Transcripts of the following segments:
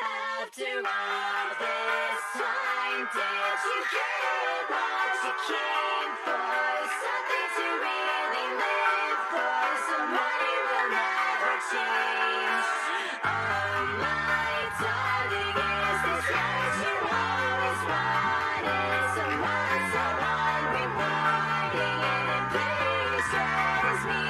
After all this time, did you get what you came for? Something to really live for. Somebody will never change. Oh my darling, is this what you always wanted? Someone so unrewarding and it plays right as me.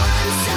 Someone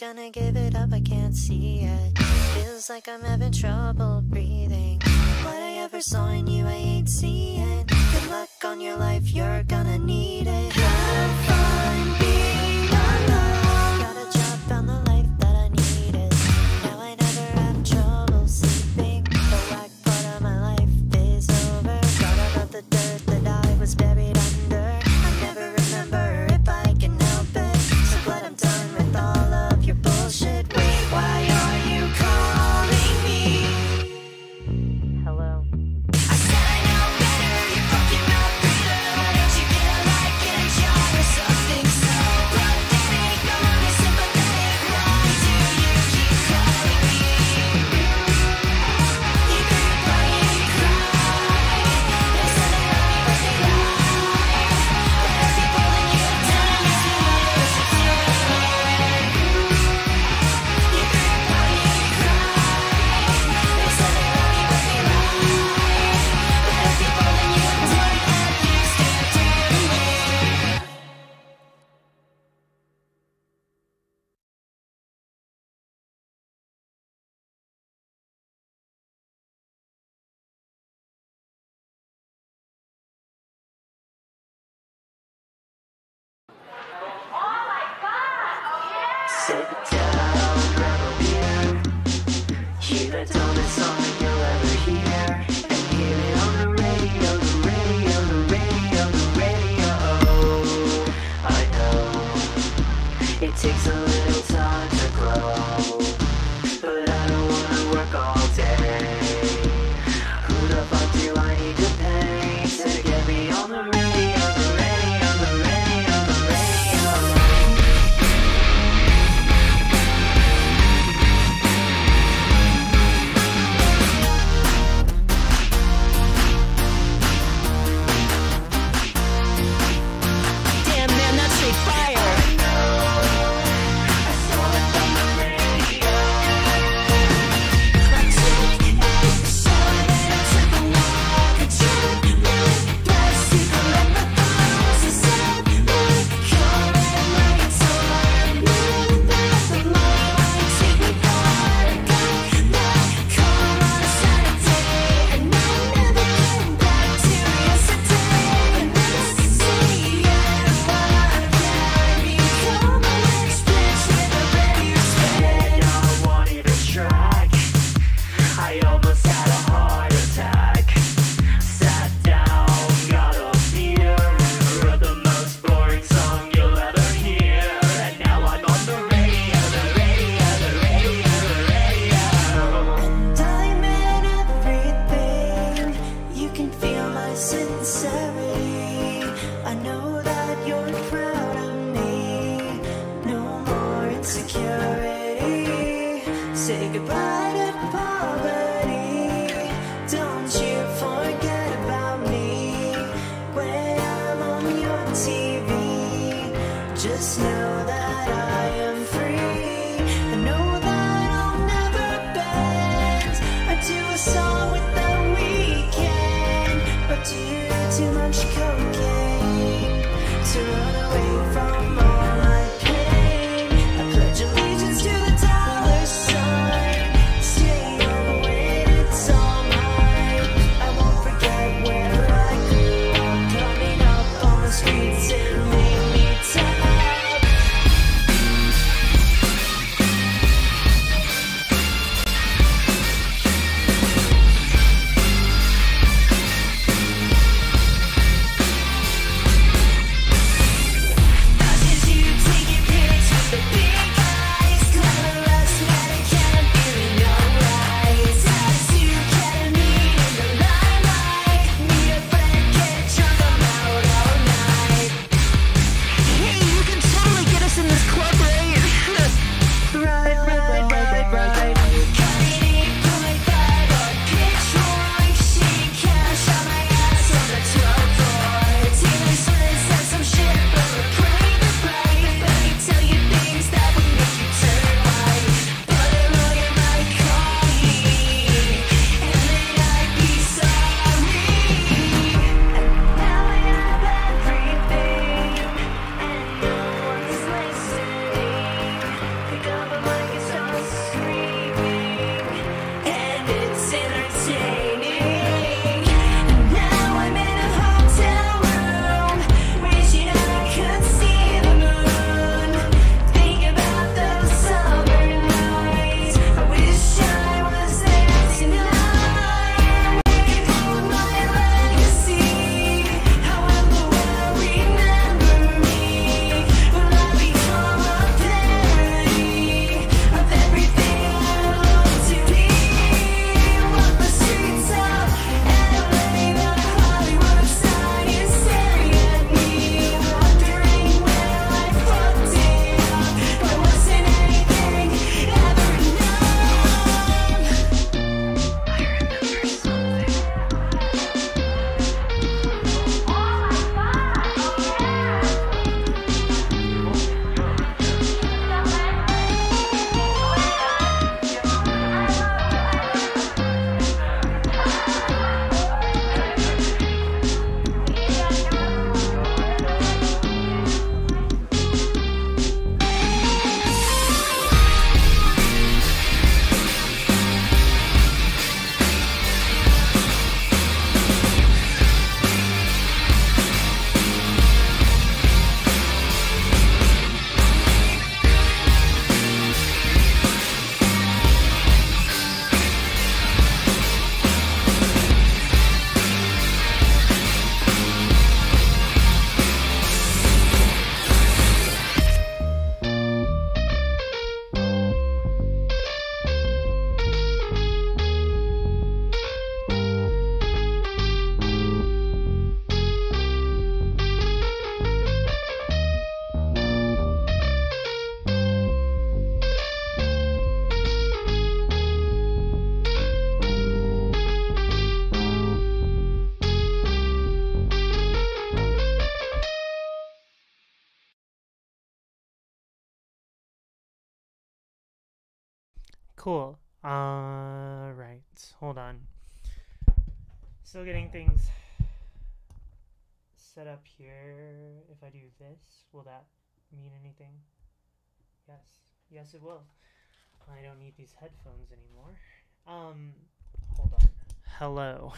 gonna give it up, I can't see it. Feels like I'm having trouble breathing. What I ever saw in you, I ain't seeing. Good luck on your life, you're gonna need it. Have fun being alone. Got a job, found the life that I needed. Now I never have trouble sleeping. The whack part of my life is over. Thought about the dirt that I was buried under. I never remember if I can help it. So glad I'm done with all of your bullshit. Wait, why are you calling me? Hello. I said I know better, you fucking mouth breather. Why don't you get a life, get a job or something so pathetic? No one is sympathetic. Why do you keep calling me? You could reply and cry. They said they love me, but they lie. Better people than you have done it makes me wonder if it's true. You could reply and cry. They said they love me, but they lie. Better people than you have done it, at least they're doing it. Sit down, grab a beer. Hear the dumbest song that you'll ever hear. And hear it on the radio, the radio, the radio, the radio. I know it takes a little time to grow, but I don't wanna work all day. Who the fuck do I need to pay to get me on the radio, the radio, the radio, the radio? Cool. Right. Hold on. Still getting things set up here. If I do this, will that mean anything? Yes. Yes, it will. I don't need these headphones anymore. Hold on. Hello.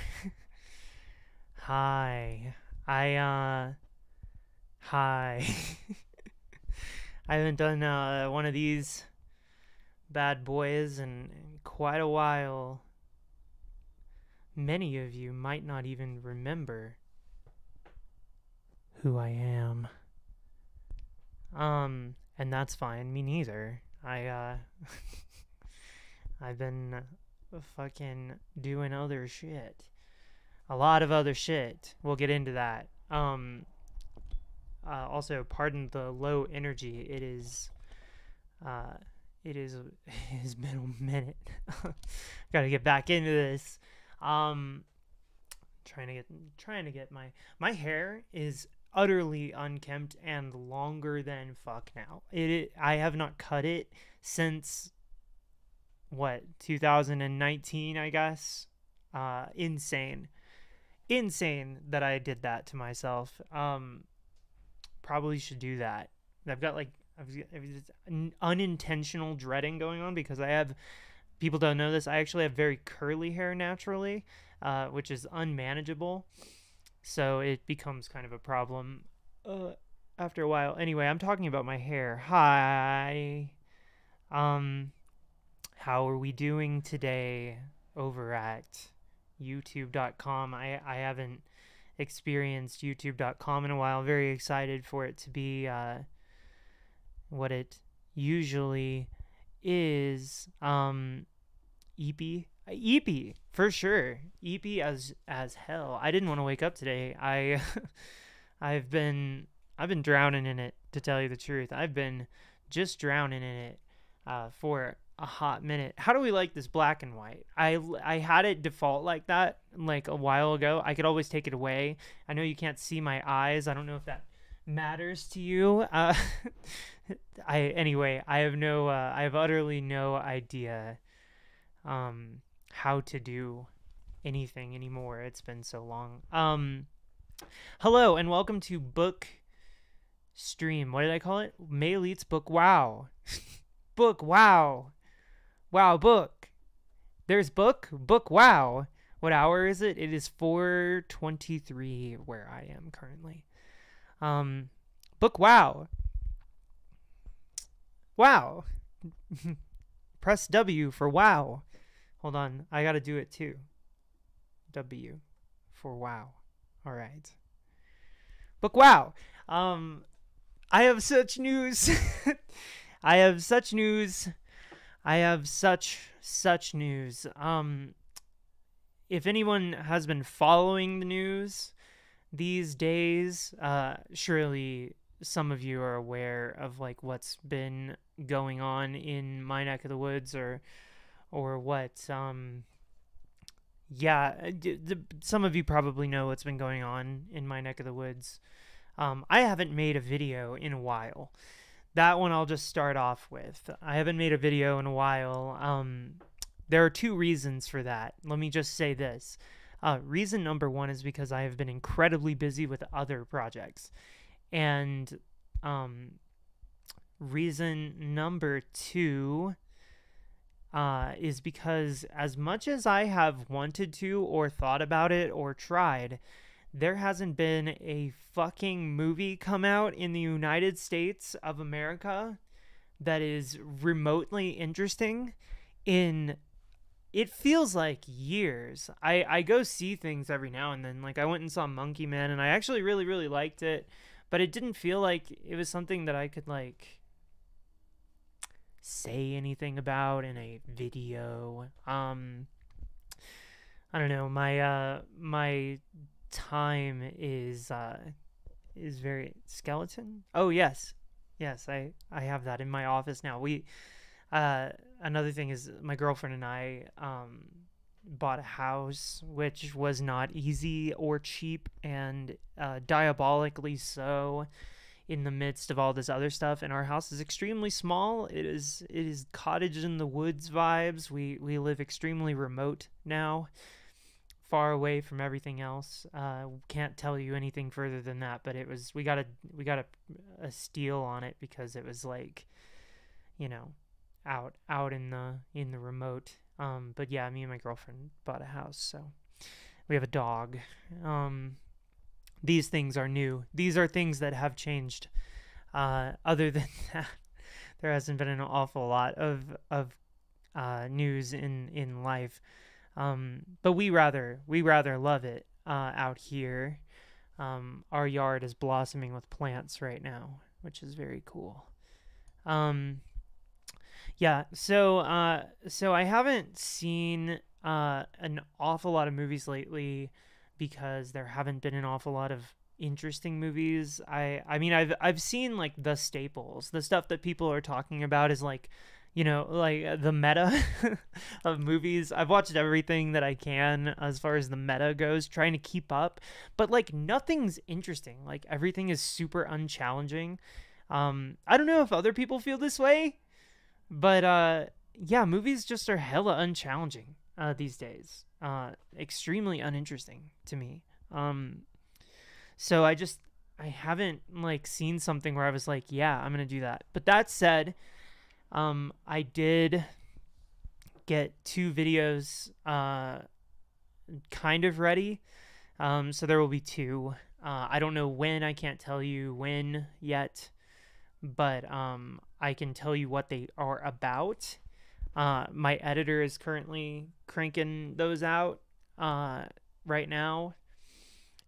Hi. Hi. I haven't done one of these bad boys in quite a while. Many of you might not even remember who I am. And that's fine. Me neither. I've been fucking doing other shit. A lot of other shit. We'll get into that. Also, pardon the low energy. It is it's been a minute. Gotta get back into this. Trying to get my hair is utterly unkempt and longer than fuck now. I have not cut it since 2019, I guess. Insane that I did that to myself. Probably should do that. I've got this unintentional dreading going on because people don't know this, I actually have very curly hair naturally, which is unmanageable. So it becomes kind of a problem after a while. Anyway, I'm talking about my hair. Hi. How are we doing today over at youtube.com? I haven't experienced youtube.com in a while. Very excited for it to be what it usually is. EP for sure. EP as hell. I didn't want to wake up today. I've been drowning in it, to tell you the truth. I've been just drowning in it for a hot minute. How do we like this black and white? I had it default like that like a while ago. I could always take it away. I know you can't see my eyes. I don't know if that matters to you. Anyway, I have utterly no idea how to do anything anymore. It's been so long. Hello and welcome to Book Stream. What did I call it? Leitz Book Wow. Book Wow. Wow, book. There's book wow. What hour is it? It is 4:23 where I am currently. Book wow. Wow. Press W for wow. Hold on, I gotta do it too. W for wow. All right. Book wow. I have such news. I have such news. If anyone has been following the news these days, surely some of you are aware of like what's been going on in my neck of the woods, or what some of you probably know what's been going on in my neck of the woods. I haven't made a video in a while. That one I'll just start off with. I haven't made a video in a while. There are two reasons for that. Let me just say this. Reason number one is because I have been incredibly busy with other projects. And reason number two is because as much as I have wanted to or thought about it or tried, there hasn't been a fucking movie come out in the United States of America that is remotely interesting in, it feels like, years. I go see things every now and then. Like I went and saw Monkey Man and I actually really, really liked it, but it didn't feel like it was something that I could like say anything about in a video. I don't know, my time is very skeleton. Oh yes, I have that in my office now. Another thing is my girlfriend and I bought a house, which was not easy or cheap, and diabolically so. in the midst of all this other stuff. And our house is extremely small. It is cottage in the woods vibes. We live extremely remote now, far away from everything else. Can't tell you anything further than that, but we got a steal on it because it was like, out in the remote. But yeah, me and my girlfriend bought a house, so we have a dog. These things are new. These are things that have changed. Other than that, there hasn't been an awful lot of news in life. But we rather love it out here. Our yard is blossoming with plants right now, which is very cool. Yeah, so I haven't seen an awful lot of movies lately because there haven't been an awful lot of interesting movies. I mean I've seen like the staples. The stuff that people are talking about is like, like the meta of movies. I've watched everything that I can as far as the meta goes, trying to keep up, but like nothing's interesting. Like everything is super unchallenging. I don't know if other people feel this way, but yeah, movies just are hella unchallenging these days. Extremely uninteresting to me. So I haven't like seen something where I was like, yeah, I'm gonna do that. But that said, I did get 2 videos kind of ready. So there will be 2. I don't know when. I can't tell you when yet, but I can tell you what they are about. My editor is currently cranking those out right now,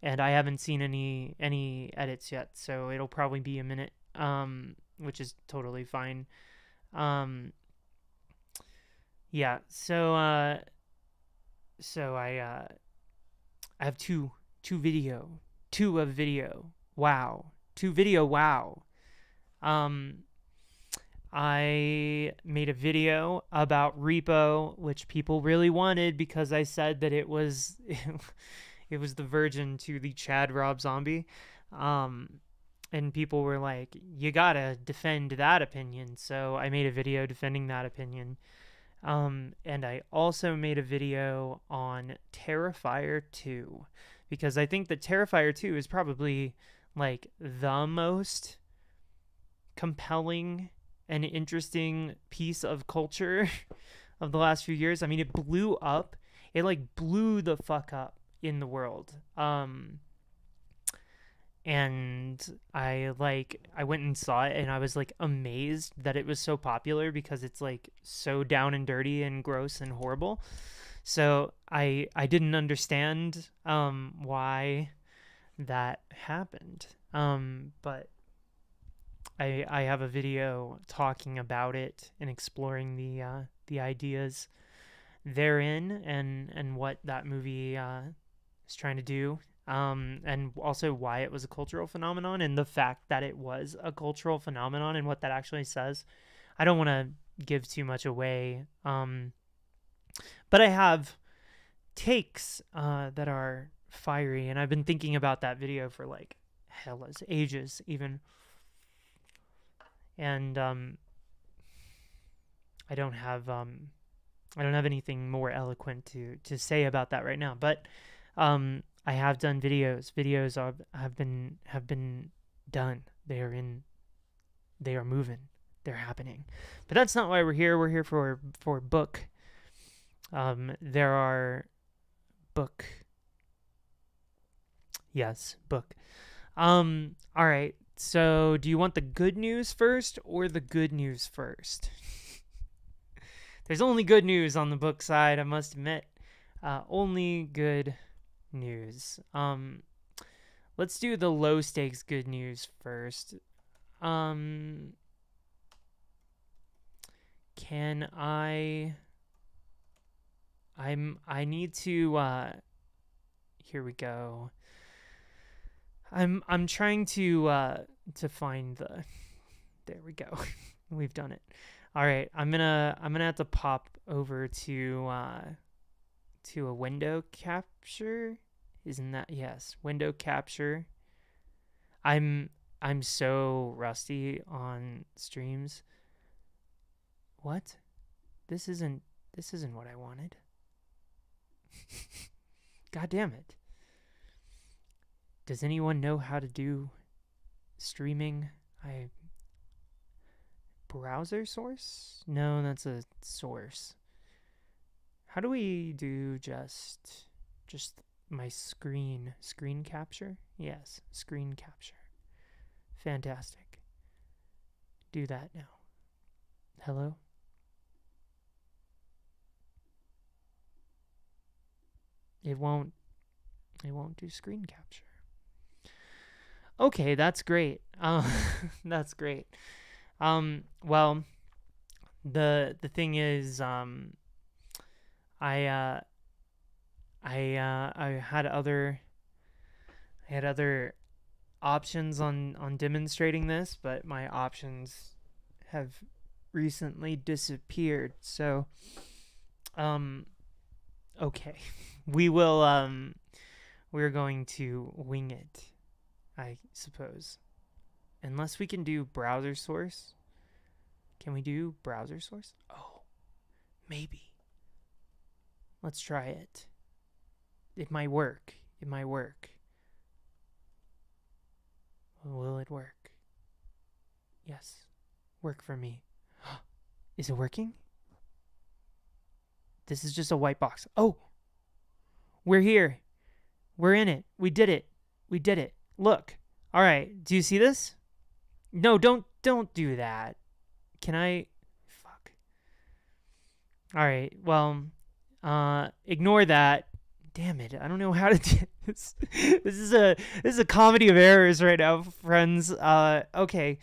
and I haven't seen any edits yet, so it'll probably be a minute, which is totally fine. Yeah, so I have two of video wow. I made a video about Repo, which people really wanted because I said that it was it was the virgin to the Chad Rob Zombie. And people were like, you gotta defend that opinion. So I made a video defending that opinion. And I also made a video on Terrifier 2 because I think that Terrifier 2 is probably like the most compelling and interesting piece of culture of the last few years. I mean, it blew up. It like blew the fuck up in the world. And I went and saw it and I was like amazed that it was so popular because it's like so down and dirty and gross and horrible. So I didn't understand why that happened. But I have a video talking about it and exploring the ideas therein and what that movie is trying to do, and also why it was a cultural phenomenon and the fact that it was a cultural phenomenon and what that actually says. I don't want to give too much away, but I have takes that are fiery, and I've been thinking about that video for like hellas ages even. And I don't have anything more eloquent to say about that right now. But I have done videos. Videos have been done. They are moving. They're happening. But that's not why we're here. We're here for book. There are book. Yes, book. All right. So, do you want the good news first or the good news first? There's only good news on the book side, I must admit. Only good news. Let's do the low stakes good news first. Can I need to here we go. I'm trying to find the. There we go. We've done it. All right. I'm gonna have to pop over to a window capture. Isn't that yes? Window capture. I'm I'm so rusty on streams. What? This isn't what I wanted. God damn it. Does anyone know how to do streaming? Browser source? No, that's a source. How do we do just my screen capture? Yes, screen capture. Fantastic. Do that now. Hello? It won't do screen capture. Okay, that's great. That's great. Well, the thing is, I had other options on demonstrating this, but my options have recently disappeared. So, okay, we're going to wing it, I suppose. Unless we can do browser source. Can we do browser source? Oh, maybe. Let's try it. It might work. It might work. Will it work? Yes. Work for me. Is it working? This is just a white box. Oh! We're here. We're in it. We did it. We did it. Look. All right. Do you see this? No, don't do that. Can I? Fuck. All right. Well, ignore that. Damn it. I don't know how to do this. This is a comedy of errors right now, friends. Okay.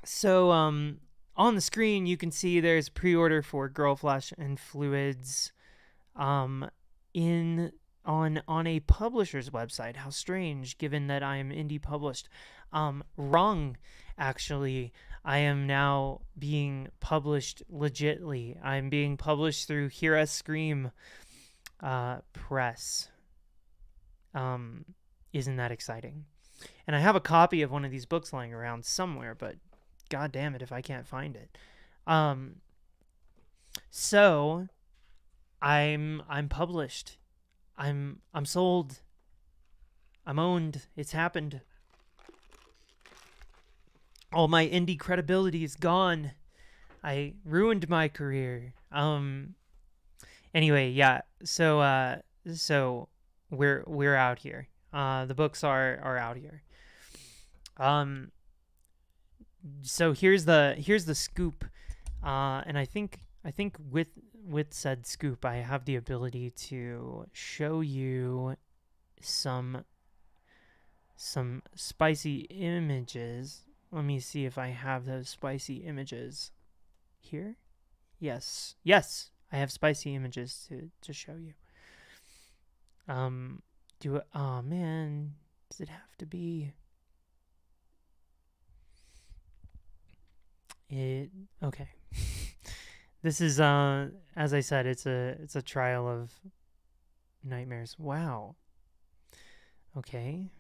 So, on the screen you can see there's pre-order for Girl Flesh and Fluids on a publisher's website. How strange, given that I am indie published. Wrong, actually. I am now being published legitly. I'm being published through Hear Us Scream Press. Isn't that exciting? And I have a copy of one of these books lying around somewhere, but god damn it if I can't find it. So I'm published. I'm sold. I'm owned. It's happened. All my indie credibility is gone. I ruined my career. Anyway, yeah. So we're out here. The books are out here. So here's the scoop. And I think with said scoop, I have the ability to show you some spicy images. Let me see if I have those spicy images here. Yes, I have spicy images to show you. Oh man, does it have to be? Okay. This is as I said, it's a trial of nightmares. Wow. Okay.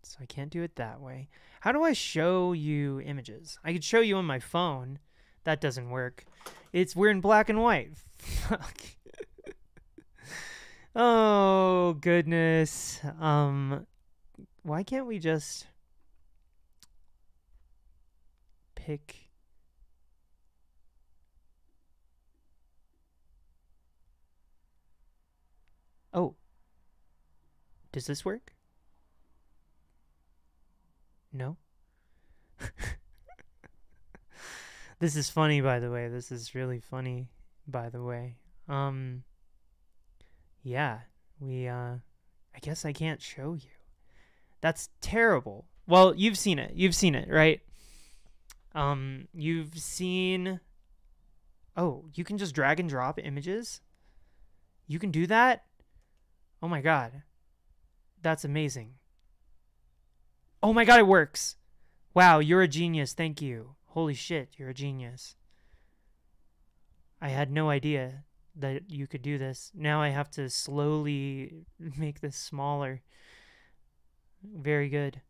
So I can't do it that way. How do I show you images? I could show you on my phone. That doesn't work. We're in black and white. Fuck. Oh goodness. Why can't we just pick? Oh. Does this work? No? This is funny, by the way. This is really funny, by the way. Yeah, I guess I can't show you. That's terrible. Well, you've seen it, right? You've seen... Oh, you can just drag and drop images? You can do that? Oh my god. That's amazing. Oh my god, it works. Wow, you're a genius. Thank you. Holy shit, you're a genius. I had no idea that you could do this. Now I have to slowly make this smaller. Very good.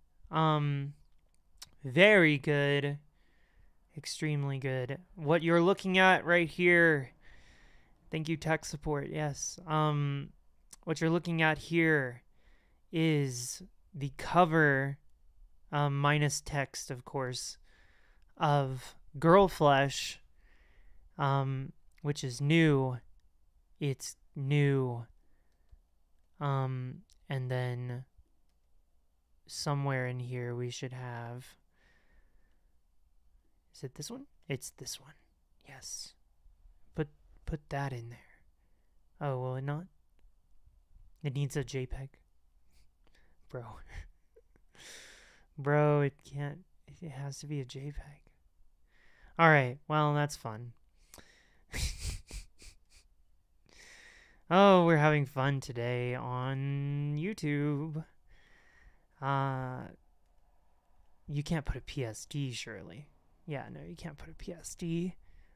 Very good. Extremely good. What you're looking at right here. Thank you, tech support. Yes. What you're looking at here is the cover, minus text, of course, of Girl Flesh, which is new. It's new. And then somewhere in here we should have... Is it this one? It's this one. Yes. Put that in there. Oh, will it not? It needs a JPEG. Bro. Bro, it can't. It has to be a JPEG. Alright, well, that's fun. Oh, we're having fun today on YouTube. You can't put a PSD, surely. Yeah, no, you can't put a PSD.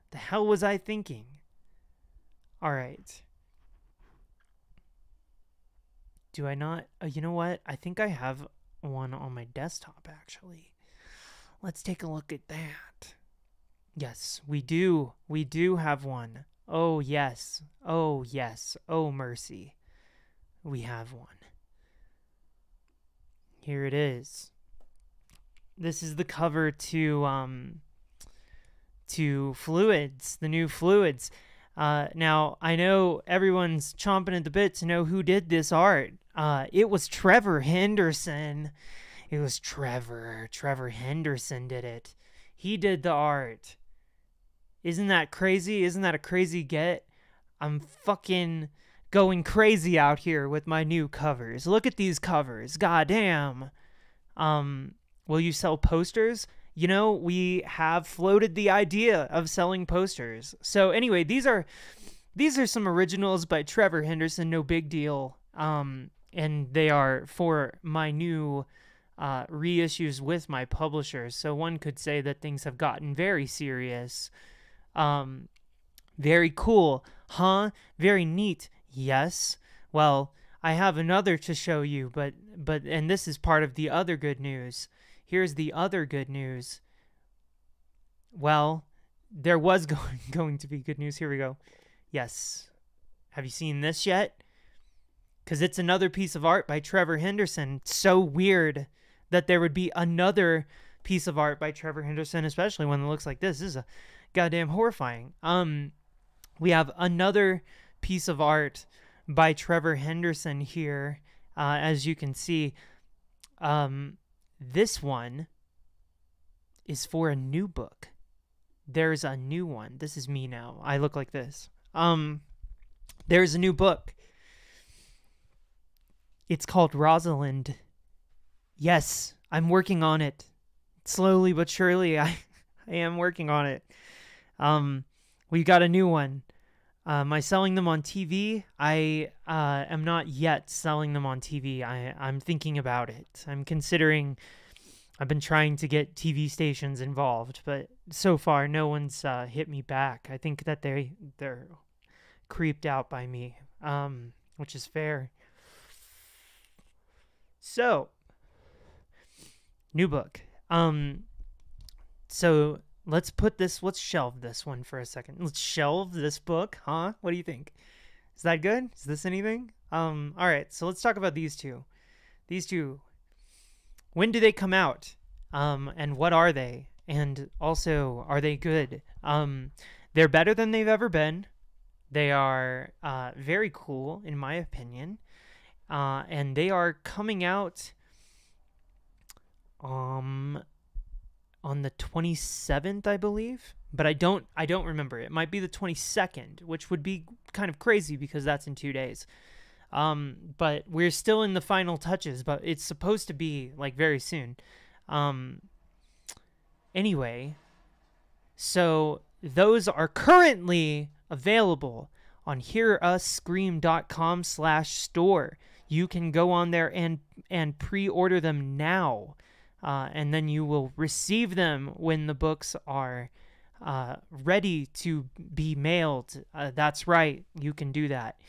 The hell was I thinking? Alright. Do I not? You know what? I think I have one on my desktop, actually. Let's take a look at that. Yes, we do. We do have one. Oh, yes. Oh, yes. Oh, mercy. We have one. Here it is. This is the cover to Fluids, the new Fluids. Now, I know everyone's chomping at the bit to know who did this art. It was Trevor Henderson. It was Trevor. Trevor Henderson did it. He did the art. Isn't that crazy? Isn't that a crazy get? I'm fucking going crazy out here with my new covers. Look at these covers. Goddamn. Will you sell posters? You know, we have floated the idea of selling posters. So anyway, these are some originals by Trevor Henderson, no big deal. And they are for my new reissues with my publishers. So one could say that things have gotten very serious. Very cool, huh? Very neat. Yes. Well, I have another to show you, but and this is part of the other good news. Here's the other good news. Well, there was going to be good news. Here we go. Yes. Have you seen this yet? Because it's another piece of art by Trevor Henderson. It's so weird that there would be another piece of art by Trevor Henderson, especially when it looks like this. This is a goddamn horrifying. We have another piece of art by Trevor Henderson here, as you can see. This one is for a new book. There's a new one. This is me now. I look like this. There's a new book. It's called Rosalind. Yes, I'm working on it. Slowly but surely, I am working on it. We got a new one. Am I selling them on TV? I am not yet selling them on TV. I'm thinking about it. I'm considering. I've been trying to get TV stations involved, but so far no one's hit me back. I think that they're creeped out by me, which is fair. So, new book. So let's shelve this one for a second. Let's shelve this book, huh? What do you think? Is that good? Is this anything? All right, so let's talk about these two. These two, when do they come out? And what are they? And also, are they good? They're better than they've ever been. They are very cool, in my opinion. And they are coming out on the 27th, I believe, but I don't remember. It might be the 22nd, which would be kind of crazy because that's in 2 days. But we're still in the final touches, but it's supposed to be like very soon. Anyway, so those are currently available on hearuscream.com/store. You can go on there and pre-order them now. And then you will receive them when the books are ready to be mailed. That's right, you can do that.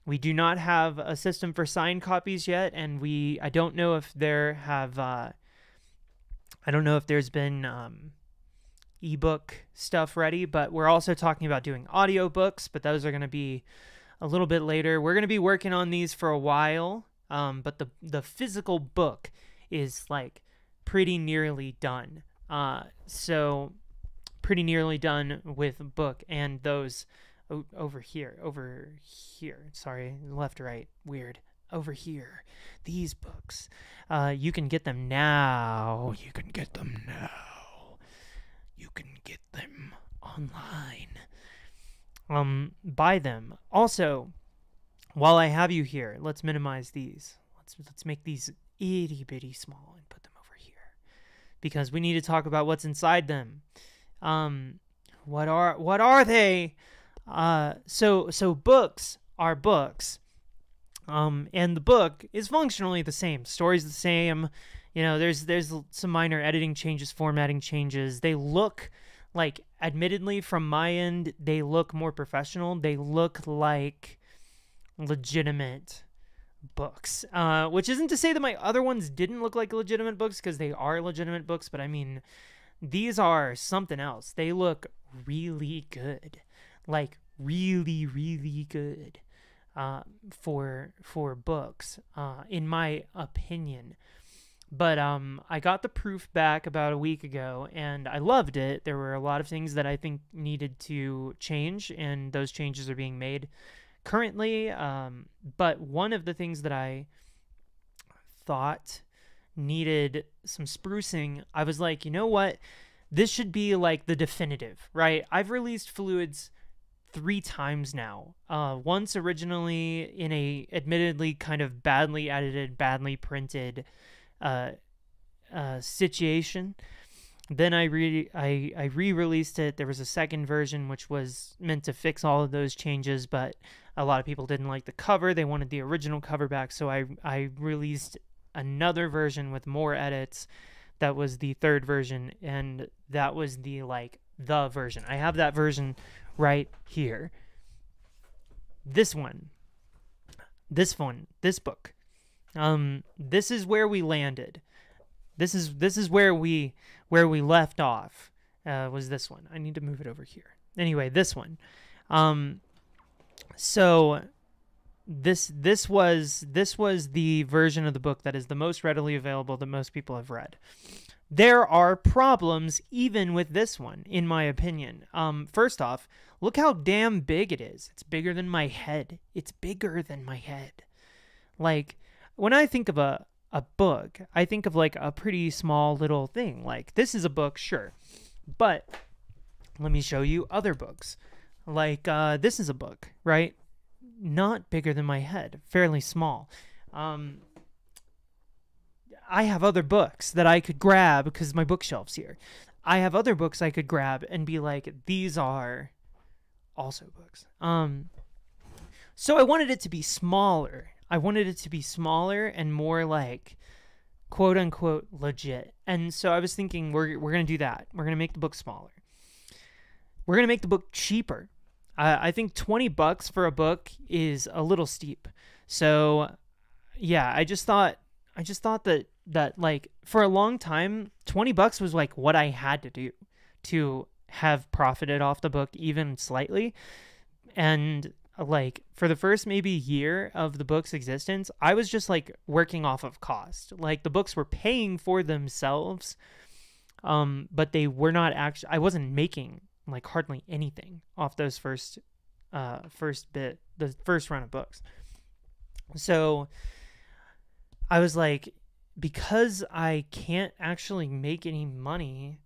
We do not have a system for signed copies yet, and I don't know if there have I don't know if there's been ebook stuff ready, but we're also talking about doing audiobooks, but those are going to be a little bit later. We're going to be working on these for a while, but the physical book is like pretty nearly done. So pretty nearly done with a book, and those over here, sorry, left, right, weird, over here, these books, you can get them now. You can get them online. Buy them. Also, while I have you here, let's minimize these. Let's make these itty bitty small and put them over here, because we need to talk about what's inside them. What are they? So books are books. And the book is functionally the same. Story's the same. You know, there's some minor editing changes, formatting changes. They look like, admittedly, from my end, they look more professional. They look like legitimate books. Which isn't to say that my other ones didn't look like legitimate books, because they are legitimate books, but I mean, these are something else. They look really good. Like, really, really good. For books, in my opinion. But I got the proof back about a week ago, and I loved it. There were a lot of things that I think needed to change, and those changes are being made currently. But one of the things that I thought needed some sprucing, I was like, you know what? This should be like the definitive, right? I've released fluids 3 times now. Once originally in a admittedly kind of badly edited, badly printed situation. Then I re-released it. There was a second version which was meant to fix all of those changes, but a lot of people didn't like the cover. They wanted the original cover back, so I released another version with more edits. That was the third version, and that was the version. I have that version right here. This book. This is where we landed. This is where we left off. Was this one. I need to move it over here. Anyway, this one. So this was the version of the book that is the most readily available, that most people have read. There are problems even with this one, in my opinion. First off, look how damn big it is. It's bigger than my head. It's bigger than my head. Like, when I think of a book, I think of like a pretty small little thing. Like, this is a book, sure. But let me show you other books. Like, this is a book, right? Not bigger than my head. Fairly small. I have other books that I could grab because my bookshelf's here. I have other books I could grab and be like, these are also books. So I wanted it to be smaller. I wanted it to be smaller and more like, quote unquote, legit. And so I was thinking, we're going to do that. We're going to make the book smaller. We're going to make the book cheaper. I think $20 for a book is a little steep. So yeah, I just thought that like, for a long time, $20 was like what I had to do to have profited off the book even slightly. And like, for the first maybe year of the book's existence, I was just like working off of cost. Like, the books were paying for themselves, but they were not actually, I wasn't making like hardly anything off those the first run of books. So I was like, because I can't actually make any money,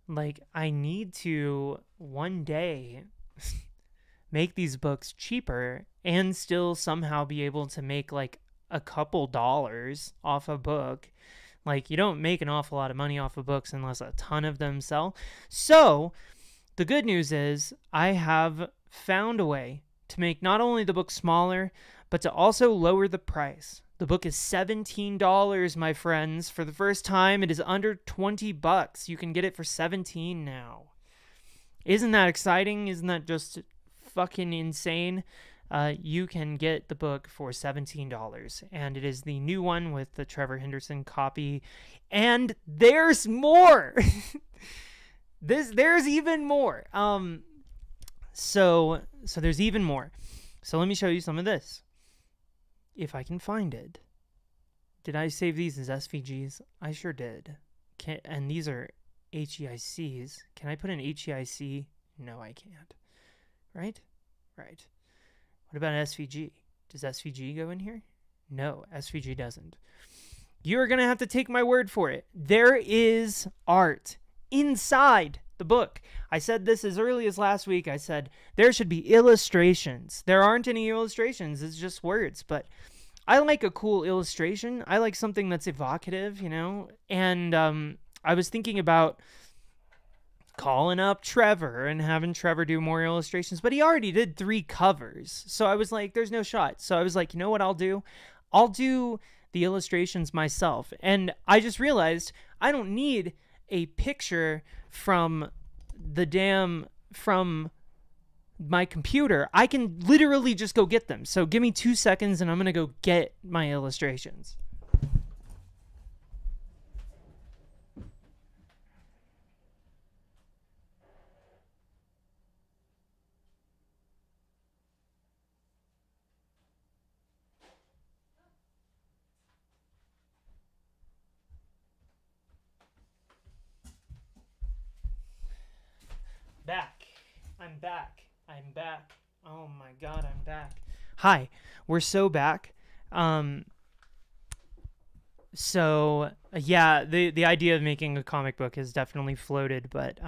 like, I need to one day make these books cheaper and still somehow be able to make like a couple dollars off a book. Like, you don't make an awful lot of money off of books unless a ton of them sell. So the good news is I have found a way to make not only the book smaller, but to also lower the price. The book is $17, my friends. For the first time, it is under $20. You can get it for $17 now. Isn't that exciting? Isn't that just fucking insane? you can get the book for $17, and it is the new one with the Trevor Henderson copy. And there's more. There's even more. So there's even more. So let me show you some of this, if I can find it. Did I save these as SVGs? I sure did. And these are HEICs. Can I put an HEIC? No, I can't. Right? Right. What about an SVG? Does SVG go in here? No, SVG doesn't. You're going to have to take my word for it. There is art inside the book. I said this as early as last week. I said there should be illustrations. There aren't any illustrations. It's just words. But I like a cool illustration. I like something that's evocative, you know. And I was thinking about calling up Trevor and having Trevor do more illustrations, but he already did 3 covers. So I was like, there's no shot. So I was like, you know what I'll do? I'll do the illustrations myself. And I just realized I don't need a picture from from my computer. I can literally just go get them. So give me 2 seconds and I'm going to go get my illustrations. I'm back. Oh my god, I'm back. Hi, we're so back. Yeah, the idea of making a comic book has definitely floated, but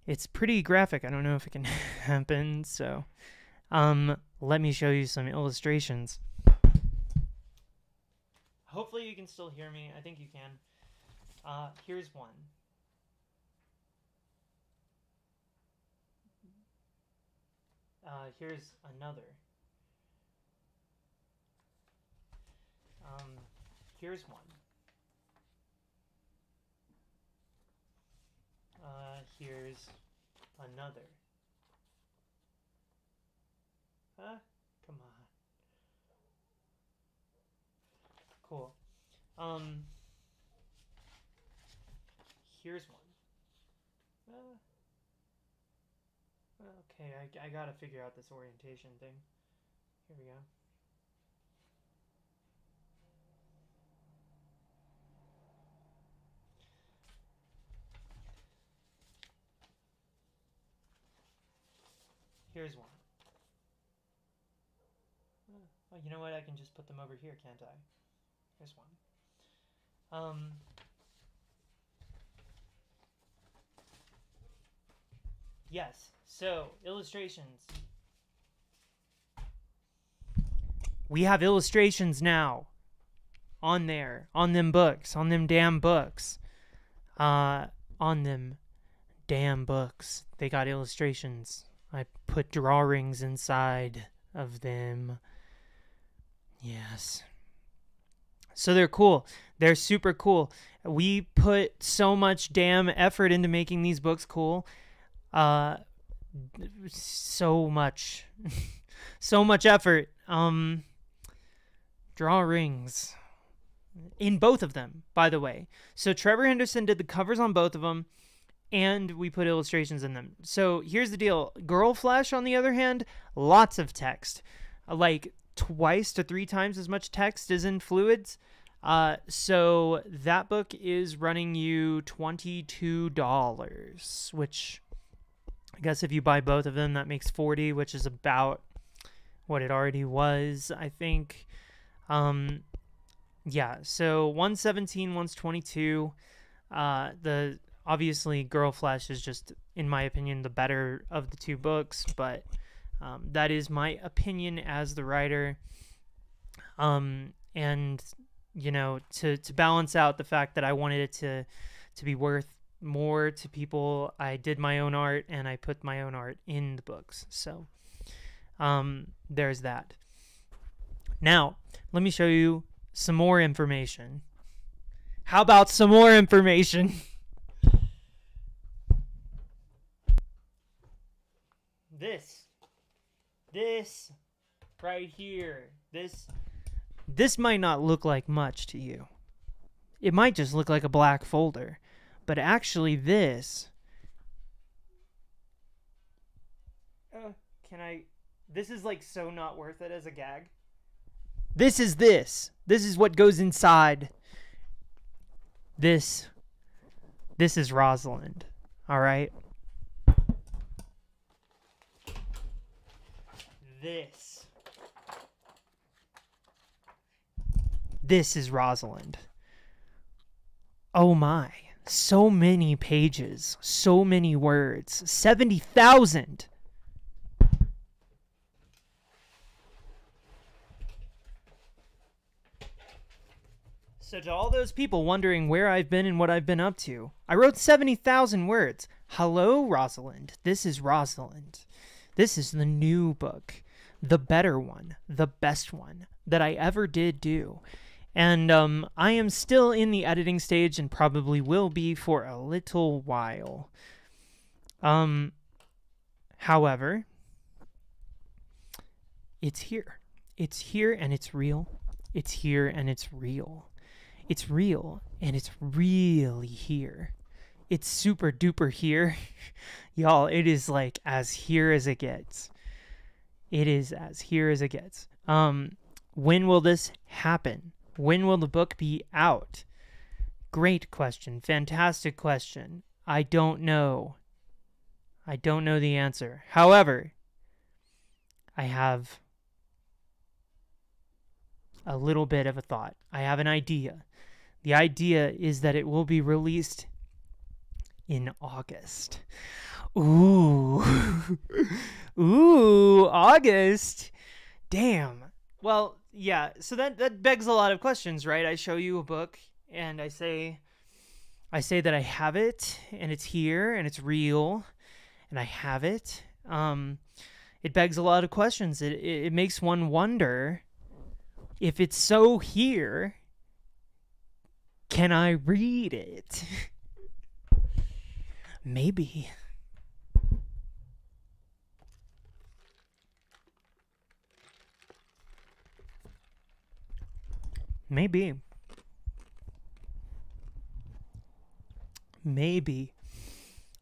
it's pretty graphic. I don't know if it can happen, so let me show you some illustrations. Hopefully you can still hear me. I think you can. Here's one. Here's another. Here's one. Here's another. Come on. Cool. Here's one. Okay, I gotta figure out this orientation thing. Here we go. Here's one. Oh, you know what? I can just put them over here, can't I? Here's one. Yes, so illustrations. We have illustrations now on there, on them books, on them damn books. On them damn books. They got illustrations. I put drawings inside of them. Yes. So they're cool. They're super cool. We put so much damn effort into making these books cool. So much. So much effort. Drawings. In both of them, by the way. So Trevor Henderson did the covers on both of them, and we put illustrations in them. So here's the deal. Girl Flesh, on the other hand, lots of text. Like 2 to 3 times as much text as in Fluids. So that book is running you $22, which I guess if you buy both of them, that makes $40, which is about what it already was, I think. Yeah, so one's 17, one's 22. The obviously Girl Flesh is just, in my opinion, the better of the 2 books, but that is my opinion as the writer. And you know, to balance out the fact that I wanted it to be worth more to people, I did my own art and I put my own art in the books. So there's that. Now, let me show you some more information. How about some more information? This This right here. This might not look like much to you. It might just look like a black folder. But actually this... This is like so not worth it as a gag. This is this. This is what goes inside. This is Rosalind. All right? This is Rosalind. Oh my. So many pages. So many words. 70,000! So to all those people wondering where I've been and what I've been up to, I wrote 70,000 words. Hello, Rosalind. This is Rosalind. This is the new book. The better one. The best one that I ever did do. And I am still in the editing stage and probably will be for a little while. However, it's here. It's here and it's real. It's here and it's real. It's real and it's really here. It's super duper here. Y'all, it is like as here as it gets. It is as here as it gets. When will this happen? When will the book be out? Great question. Fantastic question. I don't know. I don't know the answer. However, I have a little bit of a thought. I have an idea. The idea is that it will be released in August. Ooh. Ooh, August. Damn. Well, yeah, so that begs a lot of questions, right? I show you a book and I say that I have it and it's here and it's real and I have it. It begs a lot of questions. It makes one wonder, if it's so here, can I read it? Maybe. Maybe. Maybe.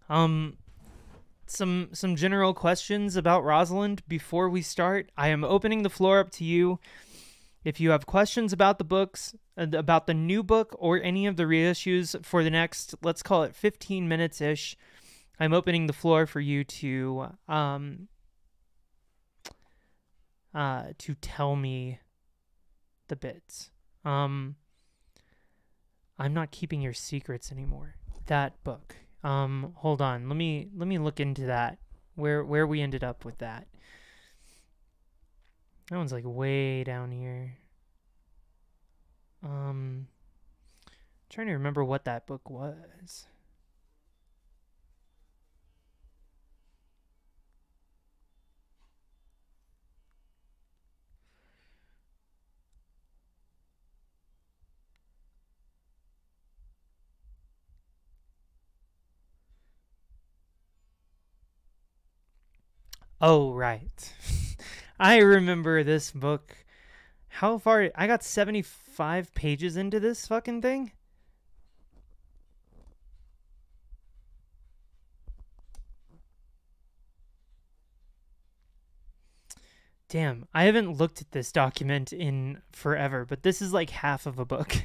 Some general questions about Rosalind before we start. I am opening the floor up to you. If you have questions about the books, about the new book or any of the reissues for the next, let's call it 15 minutes-ish, I'm opening the floor for you to tell me the bits. I'm not keeping your secrets anymore. That book. Hold on. Let me look into that. Where we ended up with that. That one's like way down here. Trying to remember what that book was. Oh, right. I remember this book. How far? I got 75 pages into this fucking thing? Damn, I haven't looked at this document in forever, but this is like half of a book.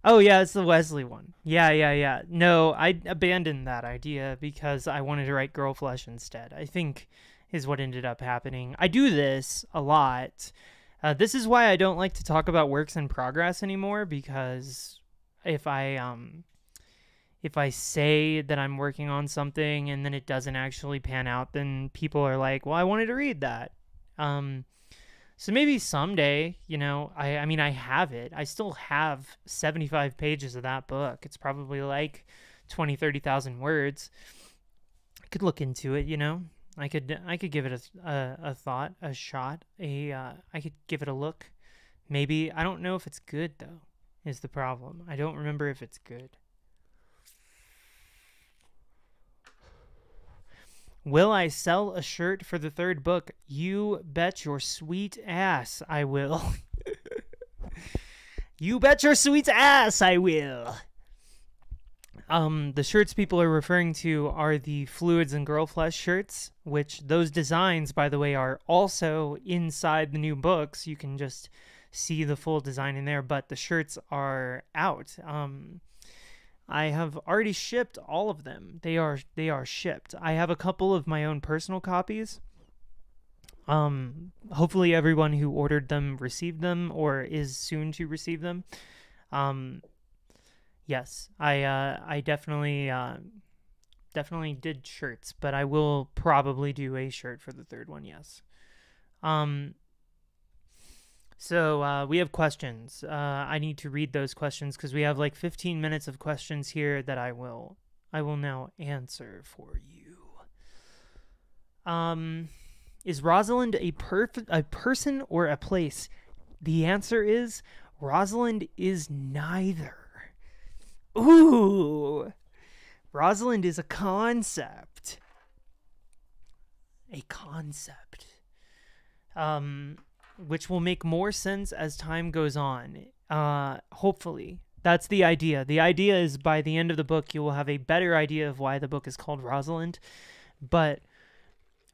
Oh, yeah, it's the Wesley one. Yeah. No, I abandoned that idea because I wanted to write Girl Flesh instead, I think is what ended up happening. I do this a lot. This is why I don't like to talk about works in progress anymore, because if I say that I'm working on something and then it doesn't actually pan out, then people are like, well, I wanted to read that. So maybe someday, you know, I mean, I have it. I still have 75 pages of that book. It's probably like 20, 30,000 words. I could look into it, you know. I could give it a thought, a shot. I could give it a look. Maybe. I don't know if it's good, though, is the problem. I don't remember if it's good. Will I sell a shirt for the third book? You bet your sweet ass I will. You bet your sweet ass I will. The shirts people are referring to are the Fluids and Girl Flesh shirts, which those designs, by the way, are also inside the new books. You can just see the full design in there, but the shirts are out. I have already shipped all of them. They are shipped. I have a couple of my own personal copies. Hopefully everyone who ordered them received them or is soon to receive them. Yes, I definitely did shirts, but I will probably do a shirt for the third one. Yes. So we have questions. I need to read those questions because we have like 15 minutes of questions here that I will now answer for you. Is Rosalind a person or a place? The answer is Rosalind is neither. Ooh, Rosalind is a concept. A concept. Which will make more sense as time goes on. Hopefully. That's the idea. The idea is by the end of the book, you will have a better idea of why the book is called Rosalind. But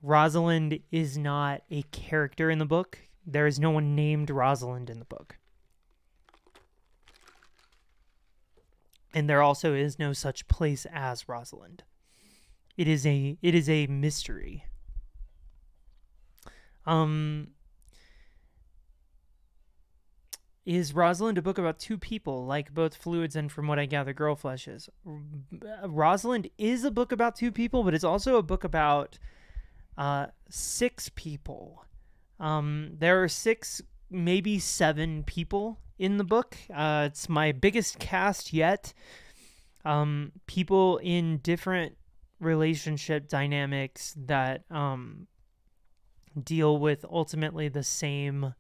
Rosalind is not a character in the book. There is no one named Rosalind in the book. And there also is no such place as Rosalind. It is a mystery. Is Rosalind a book about two people, like both Fluids and, from what I gather, Girl Flesh is? Rosalind is a book about two people, but it's also a book about 6 people. There are 6, maybe 7 people in the book. It's my biggest cast yet. People in different relationship dynamics that deal with ultimately the same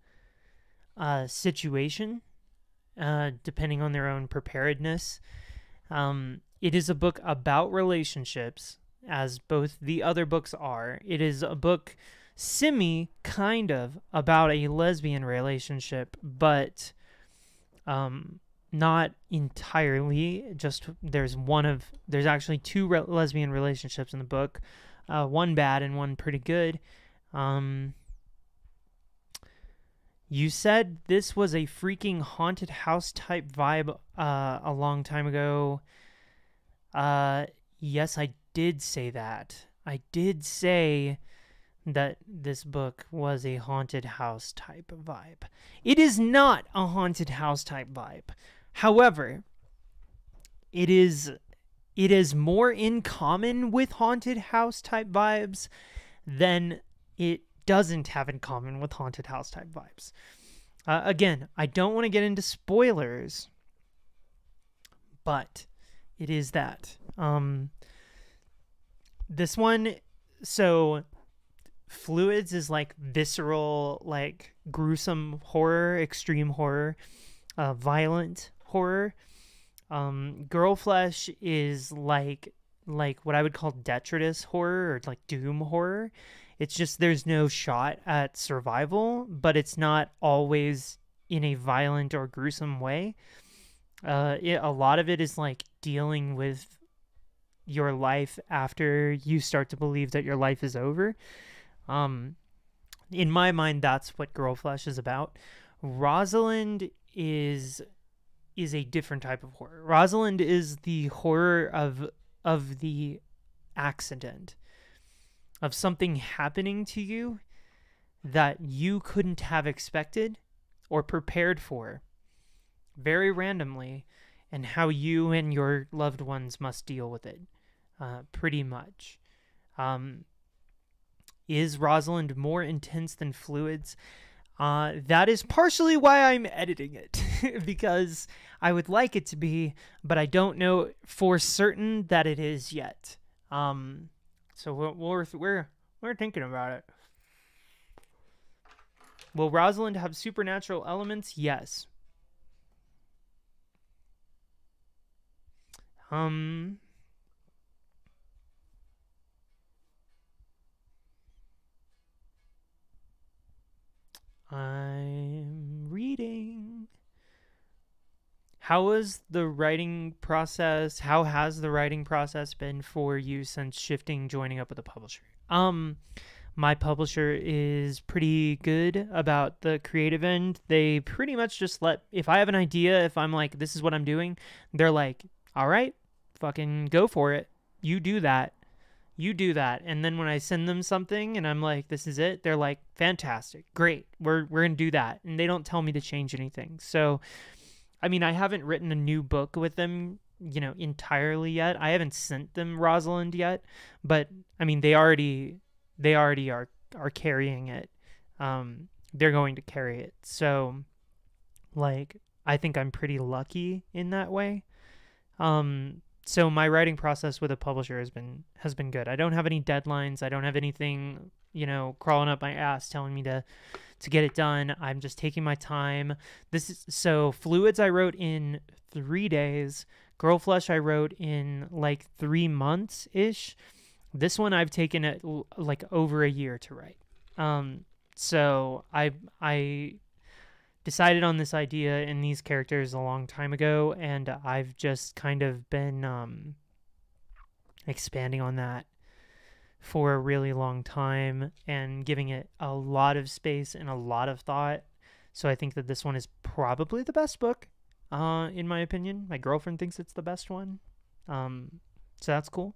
situation, depending on their own preparedness. It is a book about relationships, as both the other books are. It is a book kind of about a lesbian relationship, but not entirely. Just there's actually 2 lesbian relationships in the book, one bad and one pretty good. You said this was a freaking haunted house type vibe a long time ago. Yes, I did say that. I did say that this book was a haunted house type vibe. It is not a haunted house type vibe. However, it is more in common with haunted house type vibes than it doesn't have in common with haunted house type vibes. Again, I don't want to get into spoilers, but it is that. This one, so Fluids is like visceral, like gruesome horror, extreme horror, violent horror. Girl Flesh is like what I would call detritus horror, or like doom horror. It's just there's no shot at survival, but it's not always in a violent or gruesome way. A lot of it is like dealing with your life after you start to believe that your life is over. In my mind, that's what Girl Flesh is about. Rosalind is a different type of horror. Rosalind is the horror of the accident, of something happening to you that you couldn't have expected or prepared for very randomly, and how you and your loved ones must deal with it, pretty much. Is Rosalind more intense than Fluids? That is partially why I'm editing it, because I would like it to be, but I don't know for certain that it is yet. So we're thinking about it. Will Rosalind have supernatural elements? Yes. I'm reading. How has the writing process been for you since joining up with a publisher? My publisher is pretty good about the creative end. They pretty much just if I have an idea, if I'm like, this is what I'm doing, they're like, all right, fucking go for it. You do that. And then when I send them something and I'm like, this is it, they're like, fantastic, great, we're gonna do that. And they don't tell me to change anything. So I mean, I haven't written a new book with them, entirely yet. I haven't sent them Rosalind yet, but I mean, they already are carrying it. They're going to carry it. So like, I think I'm pretty lucky in that way. So my writing process with a publisher has been good. I don't have any deadlines. I don't have anything, crawling up my ass telling me to get it done. I'm just taking my time. So Fluids I wrote in 3 days. Girl Flesh I wrote in like 3 months ish. This one I've taken it like over a year to write. So I decided on this idea and these characters a long time ago, and I've just kind of been expanding on that for a really long time and giving it a lot of space and a lot of thought. So I think that this one is probably the best book, in my opinion. My girlfriend thinks it's the best one. So that's cool.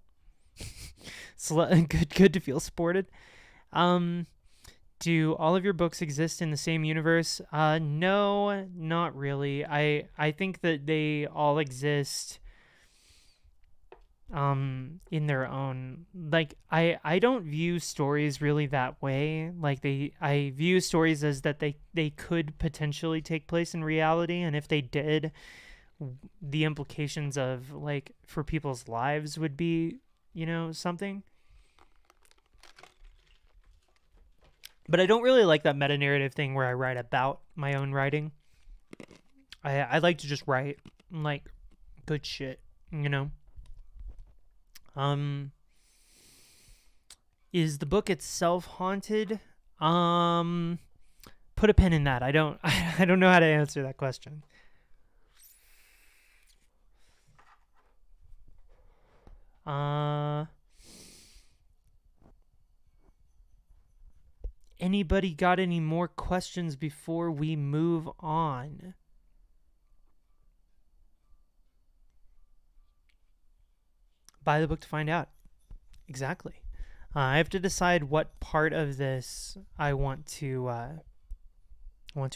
So good to feel supported. Do all of your books exist in the same universe? No, not really. I think that they all exist in their own, like, I don't view stories really that way. Like, I view stories as that they could potentially take place in reality, and if they did, the implications of, like, for people's lives would be, something. But I don't really like that meta-narrative thing where I write about my own writing. I like to just write, like, good shit, Is the book itself haunted? Put a pin in that. I don't know how to answer that question. Anybody got any more questions before we move on? Buy the book to find out. Exactly. I have to decide what part of this I want to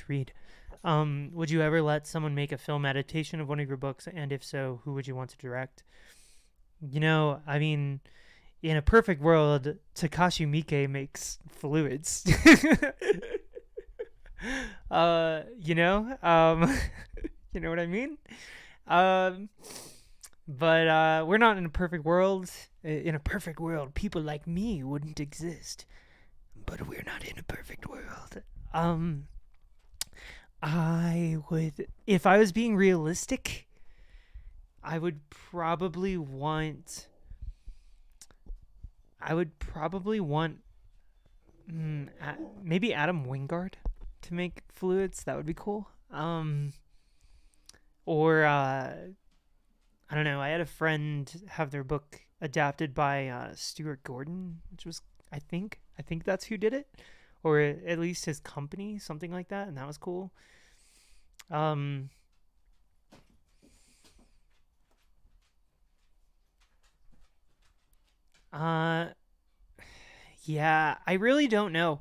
read. Would you ever let someone make a film adaptation of one of your books? And if so, who would you want to direct? I mean, in a perfect world, Takashi Miike makes Fluids. You know what I mean? But we're not in a perfect world. In a perfect world, people like me wouldn't exist. But we're not in a perfect world. I would, if I was being realistic, I would probably want maybe Adam Wingard to make Fluids. That would be cool. Or I don't know. I had a friend have their book adapted by Stuart Gordon, which was, I think that's who did it, or at least his company, something like that, and that was cool. Yeah, I really don't know.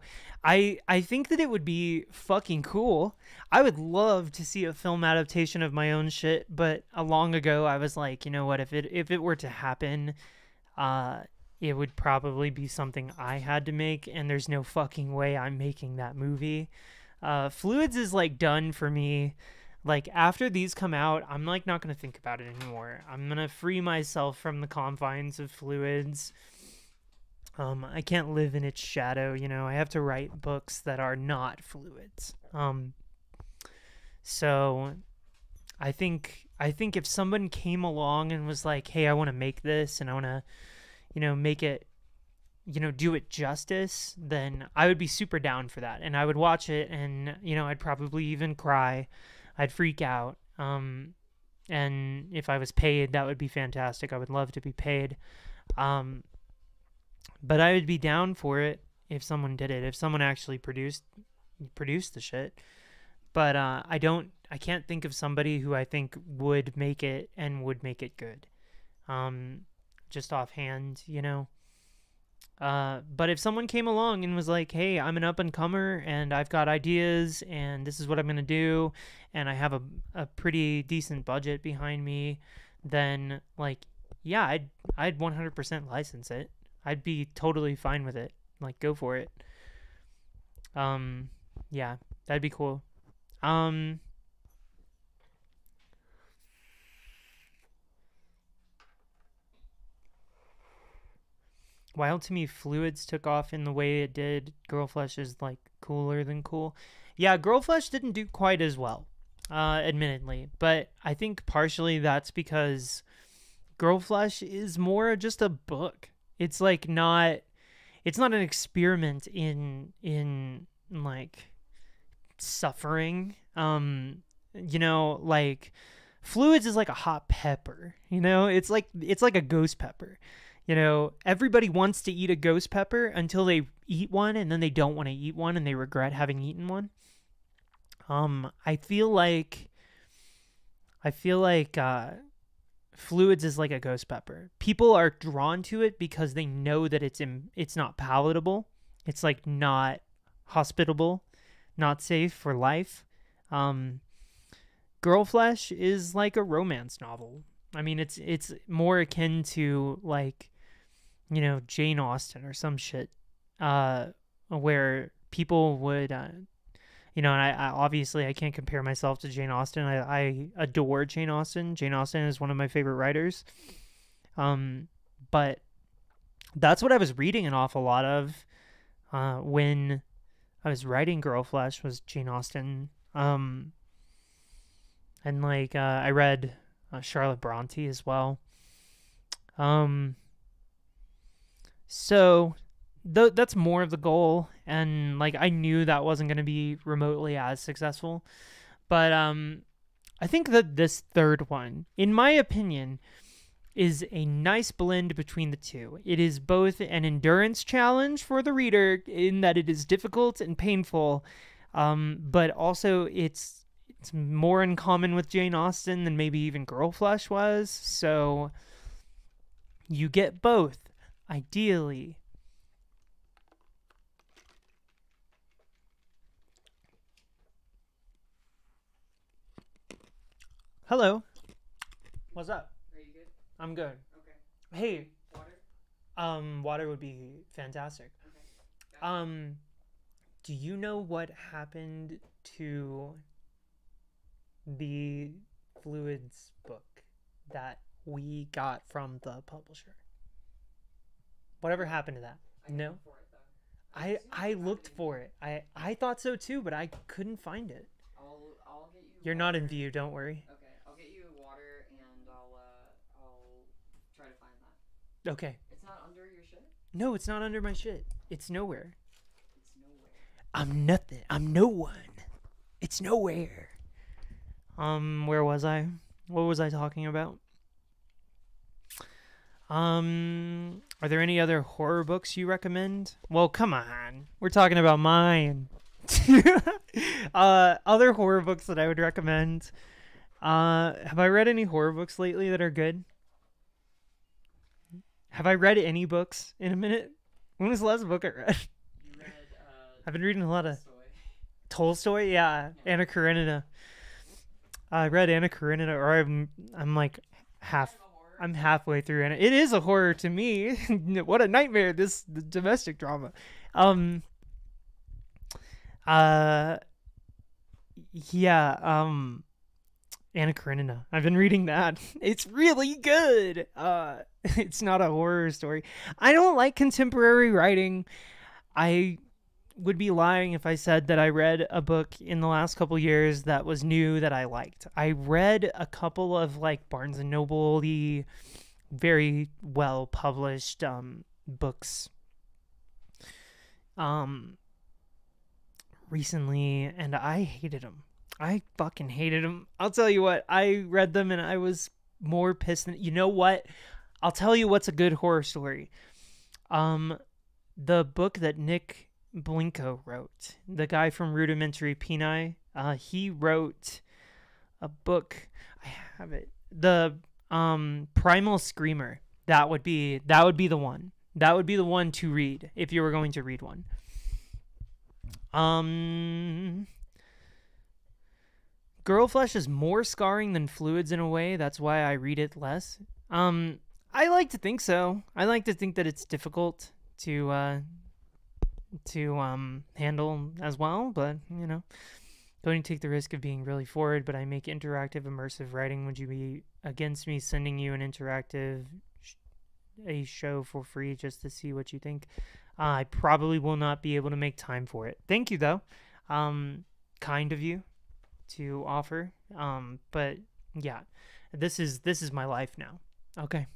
I think that it would be fucking cool. I would love to see a film adaptation of my own shit, but long ago I was like, you know what, if it were to happen, it would probably be something I had to make, and there's no fucking way I'm making that movie. Fluids is like done for me. Like, after these come out, I'm like not gonna think about it anymore. I'm gonna free myself from the confines of Fluids. I can't live in its shadow, I have to write books that are not Fluids. So I think if someone came along and was like, hey, I want to make this, and I want to, make it do it justice, then I would be super down for that. And I would watch it, and, I'd probably even cry. I'd freak out. And if I was paid, that would be fantastic. I would love to be paid. But I would be down for it if someone did it, if someone actually produced the shit. But I can't think of somebody who I think would make it and would make it good. Just offhand, But if someone came along and was like, hey, I'm an up-and-comer and I've got ideas and this is what I'm going to do and I have a pretty decent budget behind me, then, like, yeah, I'd 100% license it. I'd be totally fine with it. Like, go for it. Yeah, that'd be cool. While to me Fluids took off in the way it did, Girl Flesh is, like, cooler than cool. Yeah, Girl Flesh didn't do quite as well, admittedly. But I think partially that's because Girl Flesh is more just a book. It's, like, it's not an experiment in like, suffering. Like, Fluids is like a hot pepper, It's like a ghost pepper. Everybody wants to eat a ghost pepper until they eat one, and then they don't want to eat one, and they regret having eaten one. I feel like Fluids is like a ghost pepper. People are drawn to it because they know that it's not palatable. It's, like, not hospitable, not safe for life. Girl Flesh is like a romance novel. I mean, it's more akin to, like, Jane Austen or some shit, where people would, and I obviously I can't compare myself to Jane Austen. I adore Jane Austen. Jane Austen is one of my favorite writers. But that's what I was reading an awful lot of, when I was writing Girl Flesh, was Jane Austen. And, like, I read Charlotte Bronte as well. So that's more of the goal, and, like, I knew that wasn't going to be remotely as successful, but I think that this third one, in my opinion, is a nice blend between the two. It is both an endurance challenge for the reader in that it is difficult and painful, but also it's more in common with Jane Austen than maybe even Girl Flesh was, so you get both. Ideally. Hello. What's up? Are you good? I'm good. Okay. Hey. Water? Water would be fantastic. Okay. Do you know what happened to the Fluids book that we got from the publisher? Whatever happened to that? No? For it, though. I looked for it. I thought so too, but I couldn't find it. I'll get you. You're water. not in view, don't worry. Okay, I'll get you water and I'll try to find that. Okay. It's not under your shit? No, it's not under my shit. It's nowhere. It's nowhere. I'm nothing. I'm no one. It's nowhere. Where was I? What was I talking about? Are there any other horror books you recommend? Well, come on. We're talking about mine. Other horror books that I would recommend. Have I read any horror books lately that are good? Have I read any books in a minute? When was the last book I read? You read, I've been reading a lot of Tolstoy? Yeah. Anna Karenina. I read Anna Karenina, or I'm like I'm halfway through, and it is a horror to me. What a nightmare, this the domestic drama. Anna Karenina. I've been reading that. It's really good. It's not a horror story. I don't like contemporary writing. I would be lying if I said that I read a book in the last couple years that was new that I liked. I read a couple of like Barnes and Noble, the very well published books recently, and I hated them. I fucking hated them. I'll tell you what, I read them and I was more pissed than, you know what? I'll tell you what's a good horror story. The book that Nick Blinko wrote, the guy from Rudimentary Peni, he wrote a book. I have it. The Primal Screamer. That would be the one. That would be the one to read if you were going to read one. Girl flesh is more scarring than fluids in a way. That's why I read it less. I like to think so. I like to think that it's difficult to handle as well, but you know, going to take the risk of being really forward. But I make interactive, immersive writing. Would you be against me sending you an interactive a show for free just to see what you think? I probably will not be able to make time for it. Thank you though. Kind of you to offer. But yeah, this is my life now. Okay.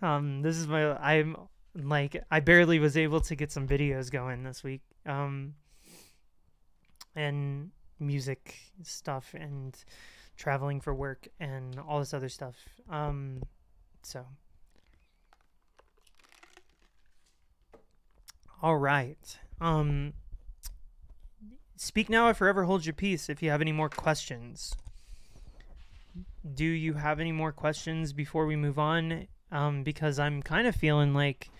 This is I'm like, I barely was able to get some videos going this week. And music stuff and traveling for work and all this other stuff. So all right. Speak now or forever hold your peace if you have any more questions. Do you have any more questions before we move on? Because I'm kind of feeling like,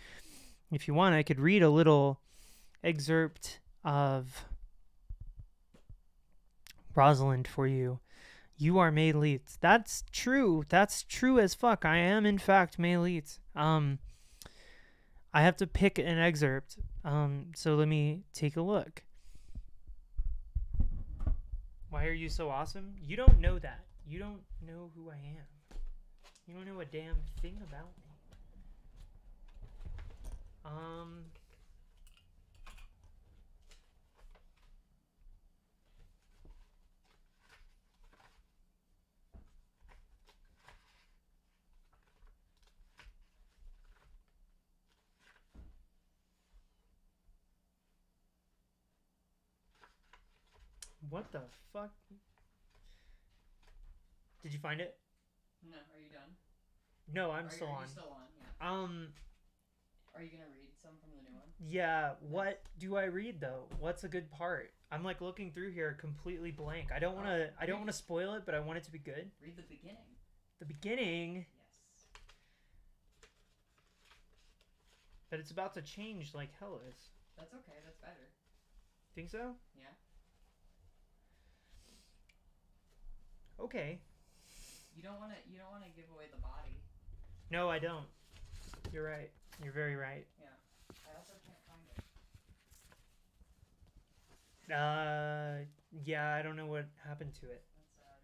if you want, I could read a little excerpt of Rosalind for you. You are May Leitz. That's true. That's true as fuck. I am, in fact, May Leitz. I have to pick an excerpt. So let me take a look. Why are you so awesome? You don't know that. You don't know who I am. You don't know a damn thing about me. What the fuck? Did you find it? No, are you done? No, I'm still on. Are you still on? Yeah. Are you gonna read some from the new one? Yeah, what do I read though? What's a good part? I'm like looking through here completely blank. I don't want to spoil it, but I want it to be good. Read the beginning. The beginning? Yes. But it's about to change like hell is. That's okay. That's better. Think so? Yeah. Okay. You don't want to give away the body. No, I don't. You're right. You're very right. Yeah. I also can't find it. Yeah, I don't know what happened to it. That's sad.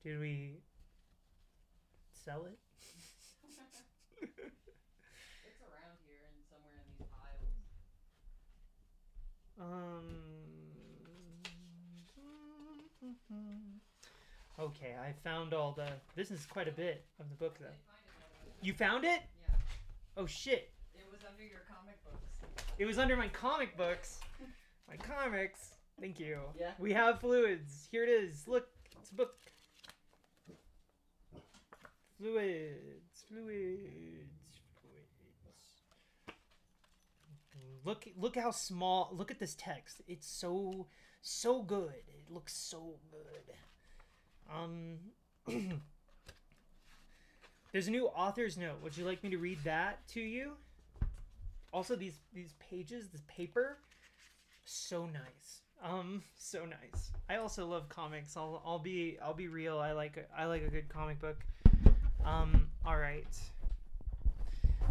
Did we sell it? It's around here and somewhere in these piles. Okay, I found all the... This is quite a bit of the book, though. I did find it. You found it? Yeah. Oh, shit. It was under your comic books. It was under my comic books. My comics. Thank you. Yeah. We have fluids. Here it is. Look, it's a book. Fluids. Look how small. Look at this text. It's so good. It looks so good. There's a new author's note. Would you like me to read that to you? Also, these pages, this paper, so nice. So nice. I also love comics. I'll be real. I like a good comic book. All right.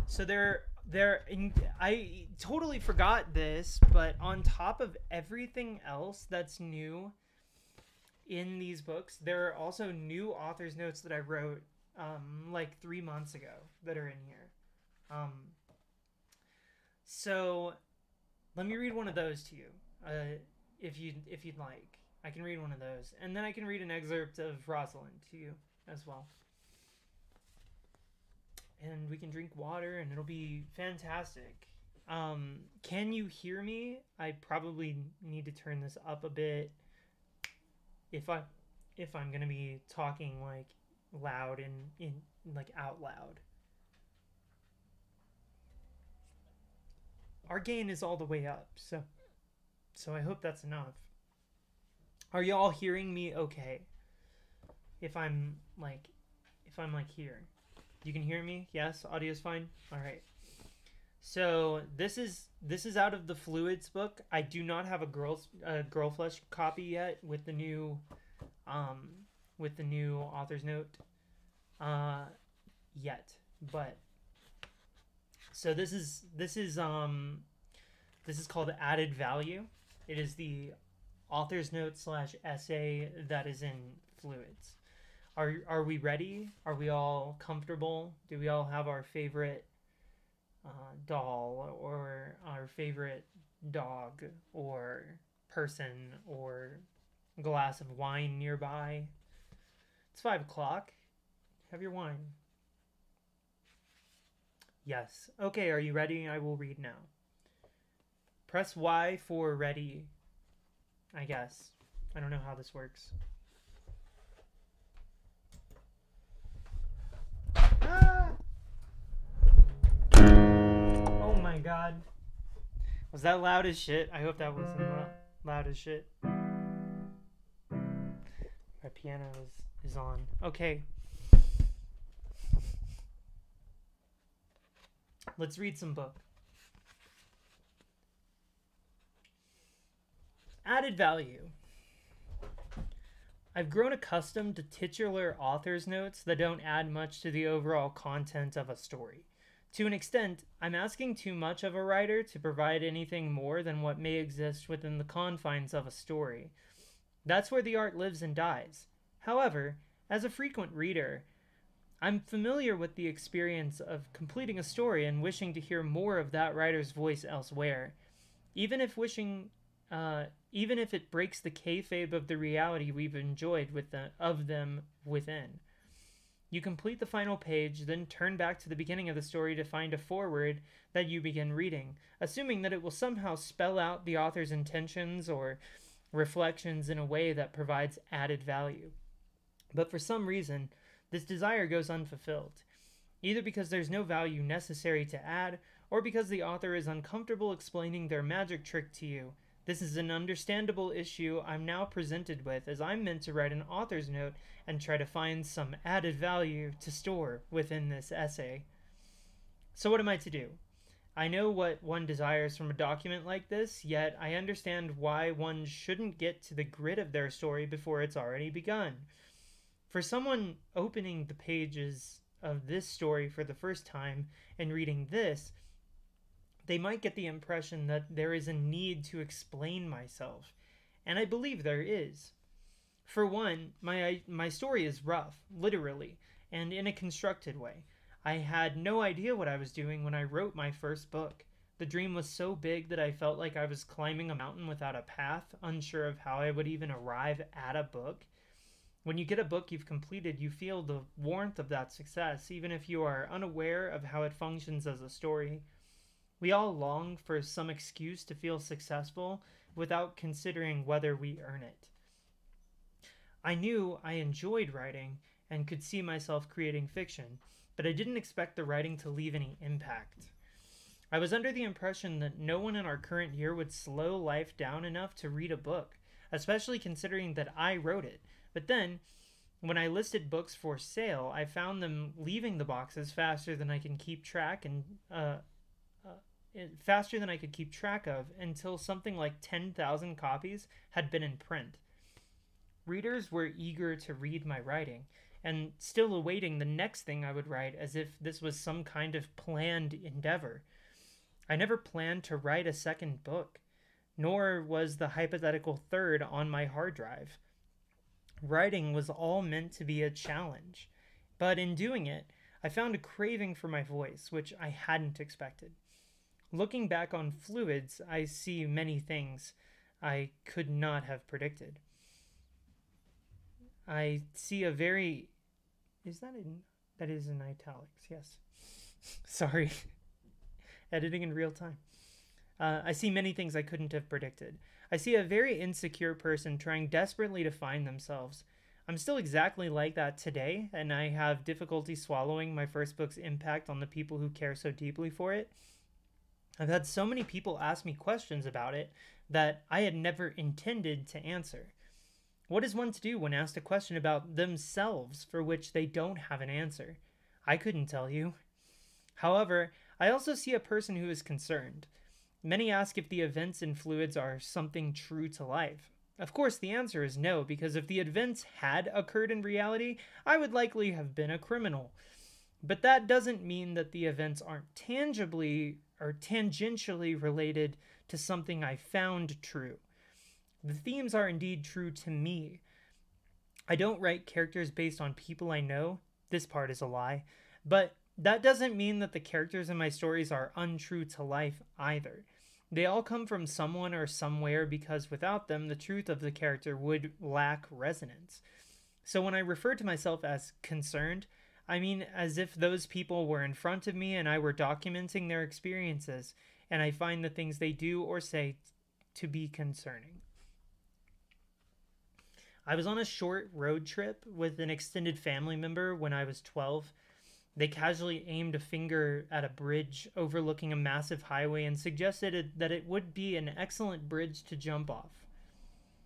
So I totally forgot this, but on top of everything else that's new in these books, there are also new author's notes that I wrote like 3 months ago that are in here. So let me read one of those to you, if you'd like. I can read one of those, and then I can read an excerpt of Rosalind to you as well. And we can drink water, and it'll be fantastic. Can you hear me? I probably need to turn this up a bit if I'm gonna be talking like loud and in like out loud. Our gain is all the way up, so I hope that's enough. Are y'all hearing me okay? If I'm like here. You can hear me? Yes, audio's fine. All right. So this is out of the Fluids book. I do not have a Girl Flesh copy yet with the new author's note yet. But so this is called Added Value. It is the author's note / essay that is in Fluids. Are we ready? Are we all comfortable? Do we all have our favorite doll or our favorite dog or person or glass of wine nearby? It's 5 o'clock. Have your wine. Yes. Okay, are you ready? I will read now. Press Y for ready, I guess. I don't know how this works. Ah! Oh my god. Was that loud as shit? I hope that wasn't loud as shit. My piano is on. Okay. Let's read some book. Added value. I've grown accustomed to titular author's notes that don't add much to the overall content of a story. To an extent, I'm asking too much of a writer to provide anything more than what may exist within the confines of a story. That's where the art lives and dies. However, as a frequent reader, I'm familiar with the experience of completing a story and wishing to hear more of that writer's voice elsewhere, even if it breaks the kayfabe of the reality we've enjoyed of them within. You complete the final page, then turn back to the beginning of the story to find a foreword that you begin reading, assuming that it will somehow spell out the author's intentions or reflections in a way that provides added value. But for some reason, this desire goes unfulfilled, either because there's no value necessary to add, or because the author is uncomfortable explaining their magic trick to you. This is an understandable issue I'm now presented with, as I'm meant to write an author's note and try to find some added value to store within this essay. So what am I to do? I know what one desires from a document like this, yet I understand why one shouldn't get to the grit of their story before it's already begun. For someone opening the pages of this story for the first time and reading this, they might get the impression that there is a need to explain myself, and I believe there is. For one, my story is rough, literally, and in a constructed way. I had no idea what I was doing when I wrote my first book. The dream was so big that I felt like I was climbing a mountain without a path, unsure of how I would even arrive at a book. When you get a book you've completed, you feel the warmth of that success, even if you are unaware of how it functions as a story. We all long for some excuse to feel successful without considering whether we earn it. I knew I enjoyed writing and could see myself creating fiction, but I didn't expect the writing to leave any impact. I was under the impression that no one in our current year would slow life down enough to read a book, especially considering that I wrote it. But then, when I listed books for sale, I found them leaving the boxes faster than I could keep track of until something like 10,000 copies had been in print. Readers were eager to read my writing, and still awaiting the next thing I would write as if this was some kind of planned endeavor. I never planned to write a second book, nor was the hypothetical third on my hard drive. Writing was all meant to be a challenge, but in doing it, I found a craving for my voice, which I hadn't expected. Looking back on Fluids, I see many things I could not have predicted. I see a very... That is in italics, yes. Sorry. Editing in real time. I see many things I couldn't have predicted. I see a very insecure person trying desperately to find themselves. I'm still exactly like that today, and I have difficulty swallowing my first book's impact on the people who care so deeply for it. I've had so many people ask me questions about it that I had never intended to answer. What is one to do when asked a question about themselves for which they don't have an answer? I couldn't tell you. However, I also see a person who is concerned. Many ask if the events in fluids are something true to life. Of course, the answer is no, because if the events had occurred in reality, I would likely have been a criminal. But that doesn't mean that the events aren't tangibly or tangentially related to something I found true. The themes are indeed true to me. I don't write characters based on people I know. This part is a lie. But that doesn't mean that the characters in my stories are untrue to life either. They all come from someone or somewhere because without them, the truth of the character would lack resonance. So when I refer to myself as concerned, I mean as if those people were in front of me and I were documenting their experiences, and I find the things they do or say to be concerning. I was on a short road trip with an extended family member when I was 12. They casually aimed a finger at a bridge overlooking a massive highway and suggested that it would be an excellent bridge to jump off.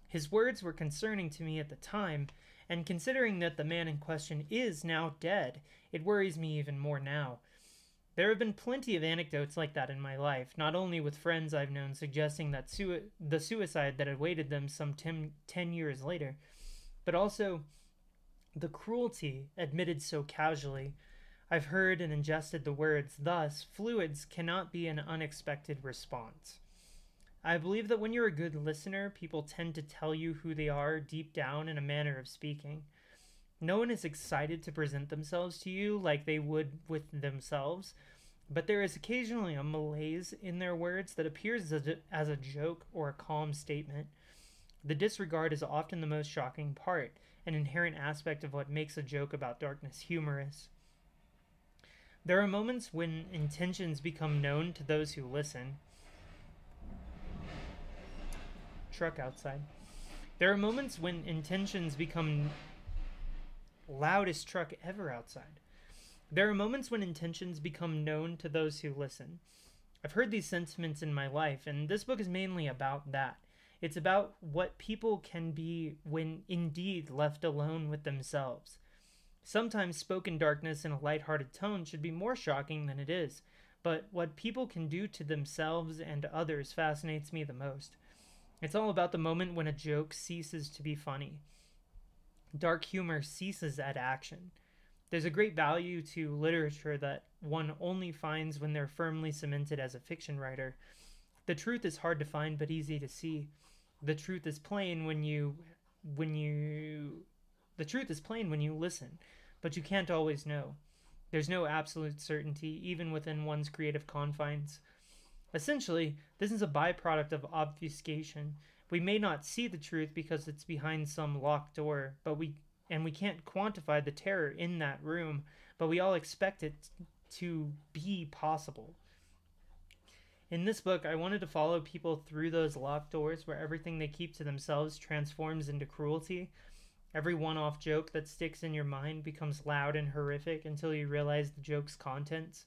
His words were concerning to me at the time, and considering that the man in question is now dead, it worries me even more now. There have been plenty of anecdotes like that in my life, not only with friends I've known suggesting that the suicide that awaited them some 10 years later, but also the cruelty admitted so casually. I've heard and ingested the words, thus, fluids cannot be an unexpected response. I believe that when you're a good listener, people tend to tell you who they are deep down in a manner of speaking. No one is excited to present themselves to you like they would with themselves, but there is occasionally a malaise in their words that appears as a joke or a calm statement. The disregard is often the most shocking part, an inherent aspect of what makes a joke about darkness humorous. There are moments when intentions become known to those who listen. Truck outside. There are moments when intentions become loudest truck ever outside. There are moments when intentions become known to those who listen. I've heard these sentiments in my life, and this book is mainly about that. It's about what people can be when indeed left alone with themselves. Sometimes spoken darkness in a lighthearted tone should be more shocking than it is, but what people can do to themselves and others fascinates me the most. It's all about the moment when a joke ceases to be funny. Dark humor ceases at action. There's a great value to literature that one only finds when they're firmly cemented as a fiction writer. The truth is hard to find but easy to see. The truth is plain when you listen, but you can't always know. There's no absolute certainty, even within one's creative confines. Essentially, this is a byproduct of obfuscation. We may not see the truth because it's behind some locked door, we can't quantify the terror in that room, but we all expect it to be possible. In this book, I wanted to follow people through those locked doors where everything they keep to themselves transforms into cruelty. Every one-off joke that sticks in your mind becomes loud and horrific until you realize the joke's contents.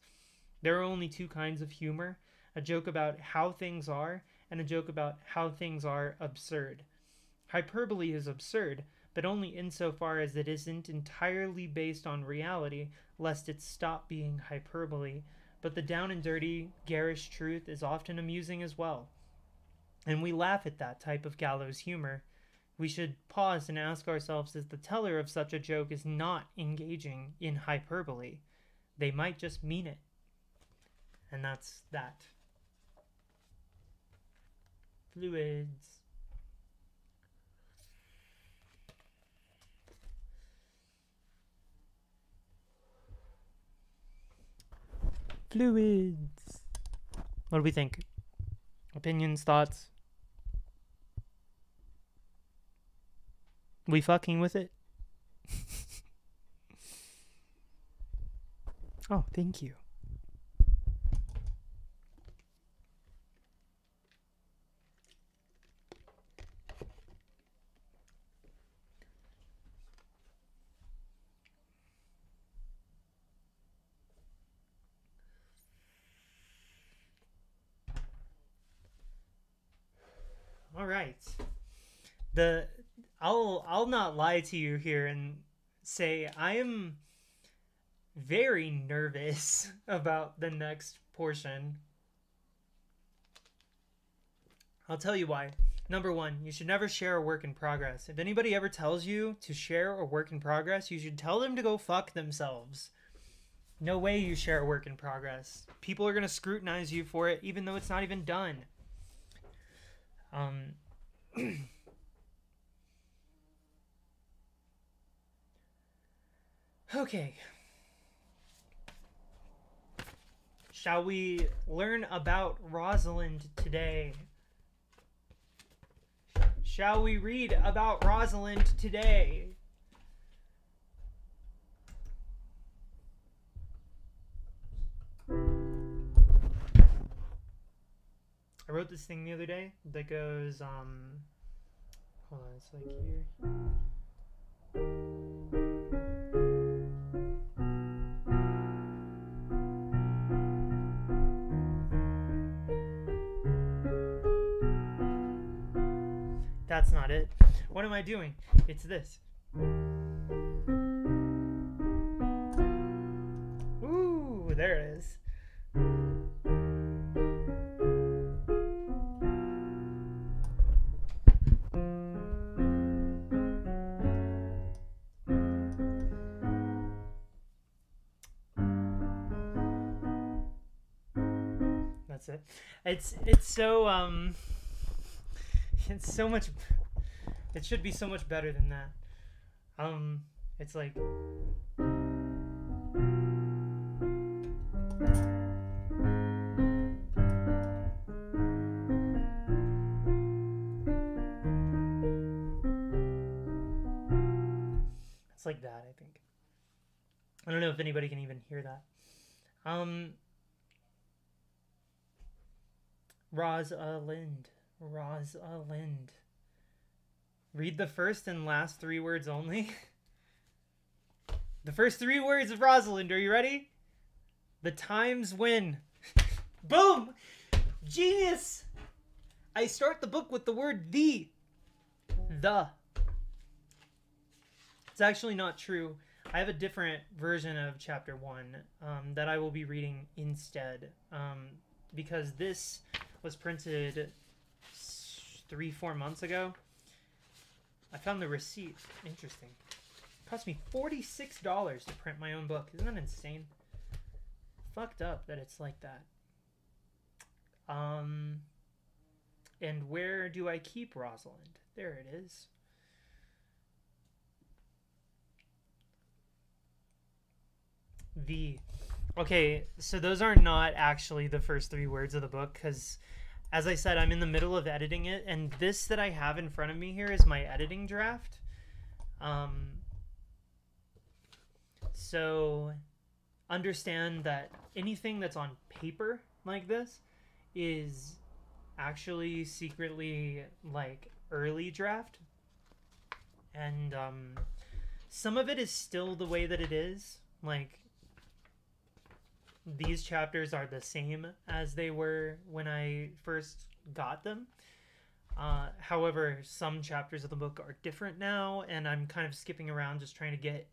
There are only two kinds of humor, a joke about how things are and a joke about how things are absurd. Hyperbole is absurd, but only insofar as it isn't entirely based on reality, lest it stop being hyperbole. But the down and dirty, garish truth is often amusing as well. And we laugh at that type of gallows humor. We should pause and ask ourselves if the teller of such a joke is not engaging in hyperbole. They might just mean it. And that's that. Fluids. Fluids. What do we think? Opinions, thoughts? We fucking with it? Oh, thank you. All right. I'll not lie to you here and say I am very nervous about the next portion. I'll tell you why. Number one, you should never share a work in progress. If anybody ever tells you to share a work in progress, you should tell them to go fuck themselves. No way you share a work in progress. People are going to scrutinize you for it, even though it's not even done. Okay. Shall we learn about Rosalind today? Shall we read about Rosalind today? I wrote this thing the other day that goes, hold on, it's like here. That's not it. What am I doing? It's this. Ooh, there it is. That's it. It's so it's so much. It should be so much better than that. It's like. It's like that, I think. I don't know if anybody can even hear that. Rosalind. Read the first and last 3 words only. The first 3 words of Rosalind. Are you ready? The times when. Boom! Genius! I start the book with the word the. It's actually not true. I have a different version of chapter 1 that I will be reading instead. Because this was printed 3-4 months ago. I found the receipt. Interesting. It cost me $46 to print my own book. Isn't that insane? Fucked up that it's like that. And where do I keep Rosalind? There it is. Okay, so those are not actually the first 3 words of the book, because as I said, I'm in the middle of editing it, and this that I have in front of me here is my editing draft. So understand that anything that's on paper like this is actually secretly like early draft, and some of it is still the way that it is. Like, these chapters are the same as they were when I first got them. However, some chapters of the book are different now, and I'm kind of skipping around just trying to get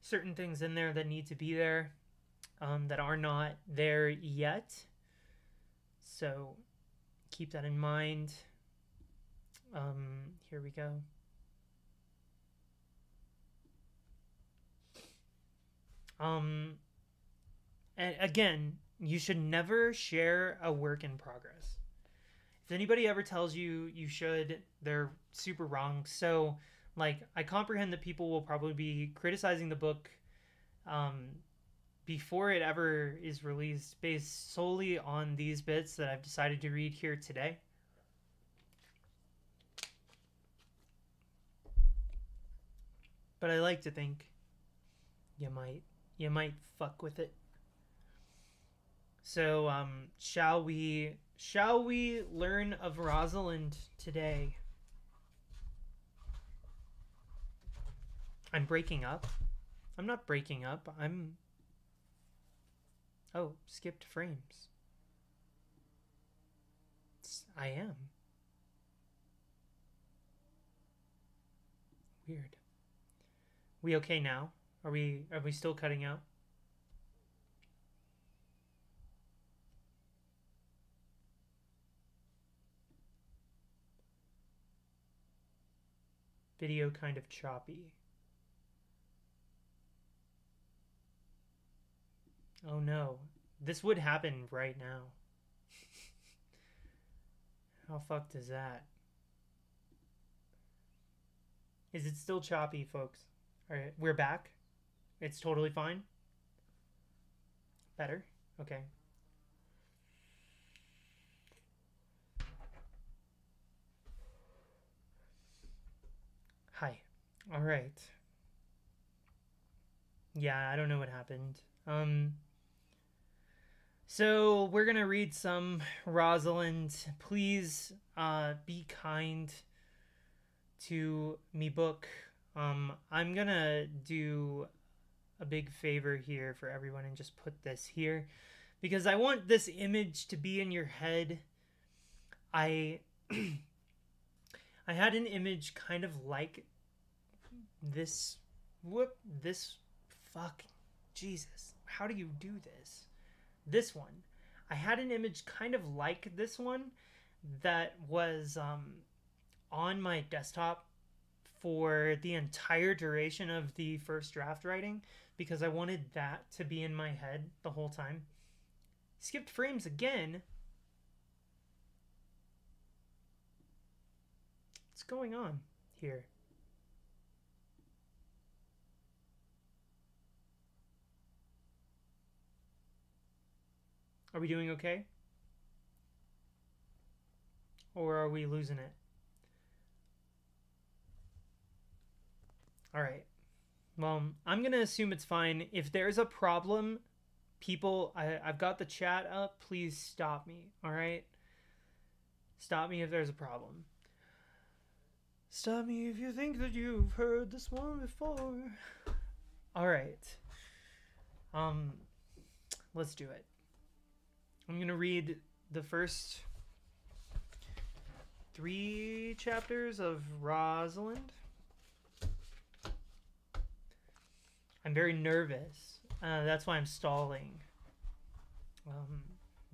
certain things in there that need to be there, that are not there yet. So keep that in mind. Here we go. And again, you should never share a work in progress. If anybody ever tells you you should, they're super wrong. So, like, I comprehend that people will probably be criticizing the book before it ever is released, based solely on these bits that I've decided to read here today. But I like to think you might fuck with it. So, shall we learn of Rosalind today? I'm breaking up. I'm not breaking up. Oh, skipped frames. I am. Weird. We okay now? Are we still cutting out? Video kind of choppy. Oh no. This would happen right now. How fucked is that? Is it still choppy, folks? Alright, we're back. It's totally fine. Better? Okay. Hi. Alright. Yeah, I don't know what happened. So we're gonna read some Rosalind. Please be kind to me book. I'm gonna do a big favor here for everyone and just put this here because I want this image to be in your head. I I had an image kind of like this. Fuck, Jesus, how do you do this? This one. I had an image kind of like this one that was on my desktop for the entire duration of the first draft writing because I wanted that to be in my head the whole time. Skipped frames again. What's going on here? Are we doing okay? Or are we losing it? Alright. Well, I'm going to assume it's fine. If there's a problem, people, I've got the chat up. Please stop me, alright? Stop me if there's a problem. Stop me if you think that you've heard this one before. Alright. Let's do it. I'm going to read the first 3 chapters of Rosalind. I'm very nervous. That's why I'm stalling.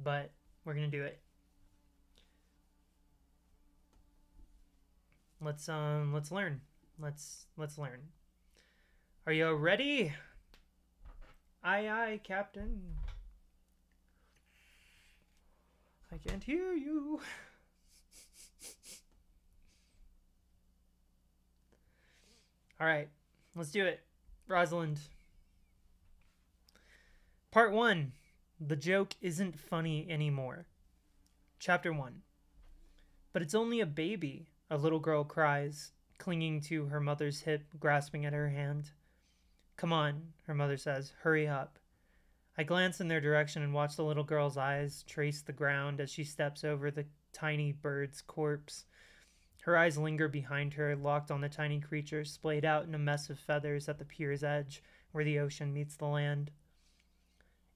But we're going to do it. Let's learn. Let's learn. Are you ready? Aye, aye, Captain. I can't hear you. All right, let's do it. Rosalind. Part 1. The joke isn't funny anymore. Chapter 1. But it's only a baby, a little girl cries, clinging to her mother's hip, grasping at her hand. Come on, her mother says. Hurry up. I glance in their direction and watch the little girl's eyes trace the ground as she steps over the tiny bird's corpse. Her eyes linger behind her, locked on the tiny creature splayed out in a mess of feathers at the pier's edge, where the ocean meets the land.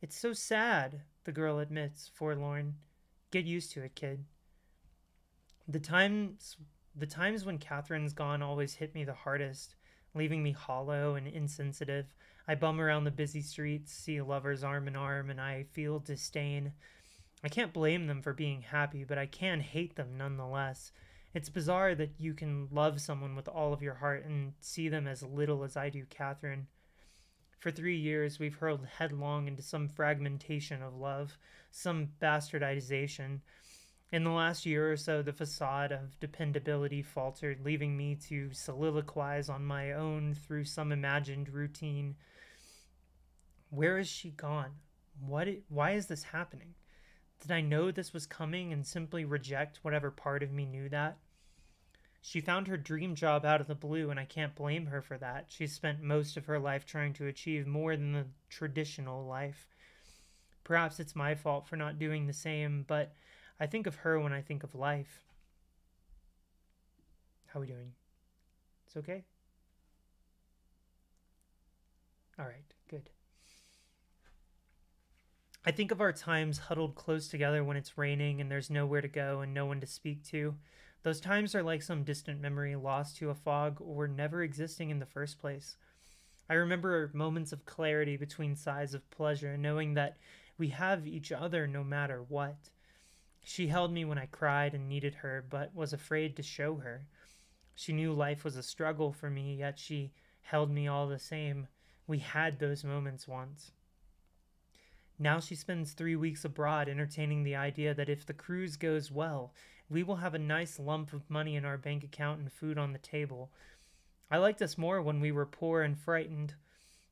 It's so sad, the girl admits, forlorn. Get used to it, kid. The times when Catherine's gone always hit me the hardest, leaving me hollow and insensitive. I bum around the busy streets, see lovers arm in arm, and I feel disdain. I can't blame them for being happy, but I can hate them nonetheless. It's bizarre that you can love someone with all of your heart and see them as little as I do Catherine. For 3 years, we've hurled headlong into some fragmentation of love, some bastardization. In the last year or so, the facade of dependability faltered, leaving me to soliloquize on my own through some imagined routine. Where is she gone? Why is this happening? Did I know this was coming and simply reject whatever part of me knew that? She found her dream job out of the blue, and I can't blame her for that. She's spent most of her life trying to achieve more than the traditional life. Perhaps it's my fault for not doing the same, but I think of her when I think of life. How are we doing? It's okay? Alright, good. I think of our times huddled close together when it's raining and there's nowhere to go and no one to speak to. Those times are like some distant memory lost to a fog or never existing in the first place. I remember moments of clarity between sighs of pleasure, knowing that we have each other no matter what. She held me when I cried and needed her, but was afraid to show her. She knew life was a struggle for me, yet she held me all the same. We had those moments once. Now she spends 3 weeks abroad entertaining the idea that if the cruise goes well, we will have a nice lump of money in our bank account and food on the table. I liked us more when we were poor and frightened.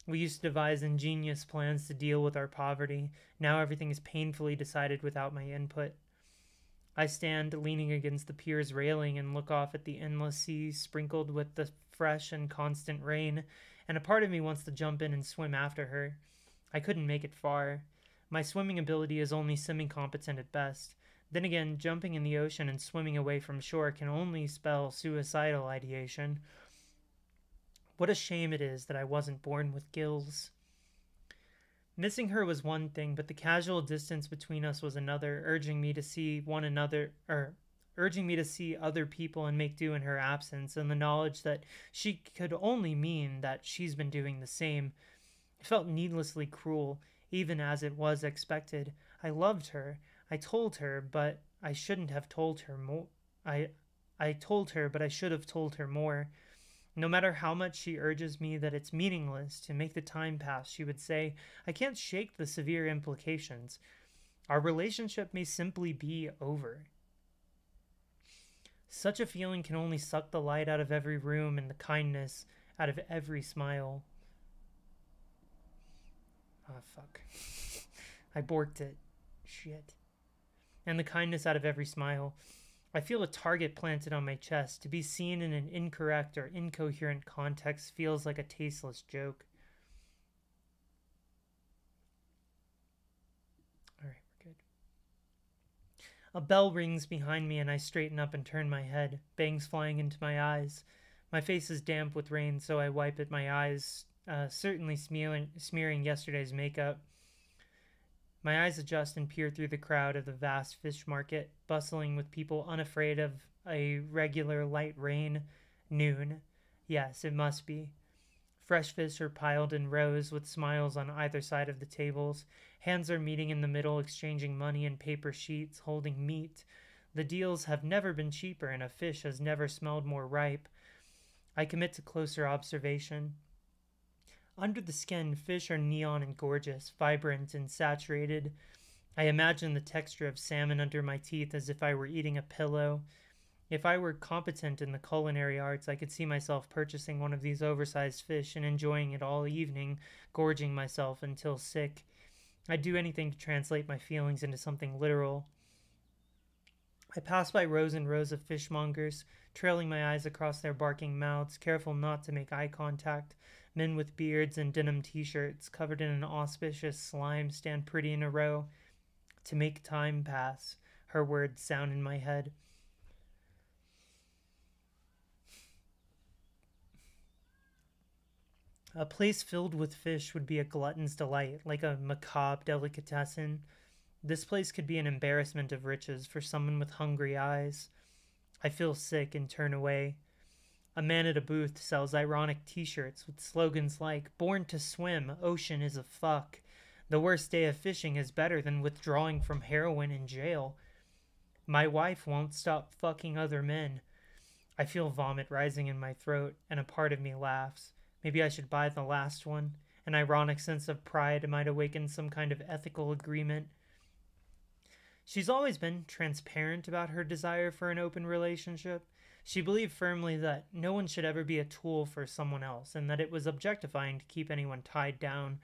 We used to devise ingenious plans to deal with our poverty. Now everything is painfully decided without my input. I stand leaning against the pier's railing and look off at the endless sea sprinkled with the fresh and constant rain, and a part of me wants to jump in and swim after her. I couldn't make it far. My swimming ability is only semi-competent at best. Then again, jumping in the ocean and swimming away from shore can only spell suicidal ideation. What a shame it is that I wasn't born with gills. Missing her was one thing, but the casual distance between us was another, urging me to see other people and make do in her absence, and the knowledge that she could only mean that she's been doing the same. It felt needlessly cruel, even as it was expected. I loved her. I told her, but I shouldn't have told her more. I told her, but I should have told her more. No matter how much she urges me that it's meaningless to make the time pass, she would say, I can't shake the severe implications. Our relationship may simply be over. Such a feeling can only suck the light out of every room and the kindness out of every smile. Ah, fuck. I borked it. Shit. And the kindness out of every smile. I feel a target planted on my chest. To be seen in an incorrect or incoherent context feels like a tasteless joke. Alright, we're good. A bell rings behind me and I straighten up and turn my head, bangs flying into my eyes. My face is damp with rain, so I wipe at my eyes, certainly smearing yesterday's makeup. My eyes adjust and peer through the crowd of the vast fish market, bustling with people unafraid of a regular light rain. Noon. Yes, it must be. Fresh fish are piled in rows with smiles on either side of the tables. Hands are meeting in the middle, exchanging money and paper sheets, holding meat. The deals have never been cheaper, and a fish has never smelled more ripe. I commit to closer observation. Under the skin, fish are neon and gorgeous, vibrant and saturated. I imagine the texture of salmon under my teeth as if I were eating a pillow. If I were competent in the culinary arts, I could see myself purchasing one of these oversized fish and enjoying it all evening, gorging myself until sick. I'd do anything to translate my feelings into something literal. I pass by rows and rows of fishmongers, trailing my eyes across their barking mouths, careful not to make eye contact. Men with beards and denim t-shirts covered in an auspicious slime stand pretty in a row. To make time pass, her words sound in my head. A place filled with fish would be a glutton's delight, like a macabre delicatessen. This place could be an embarrassment of riches for someone with hungry eyes. I feel sick and turn away. A man at a booth sells ironic t-shirts with slogans like, Born to swim, ocean is a fuck. The worst day of fishing is better than withdrawing from heroin in jail. My wife won't stop fucking other men. I feel vomit rising in my throat, and a part of me laughs. Maybe I should buy the last one. An ironic sense of pride might awaken some kind of ethical agreement. She's always been transparent about her desire for an open relationship. She believed firmly that no one should ever be a tool for someone else, and that it was objectifying to keep anyone tied down.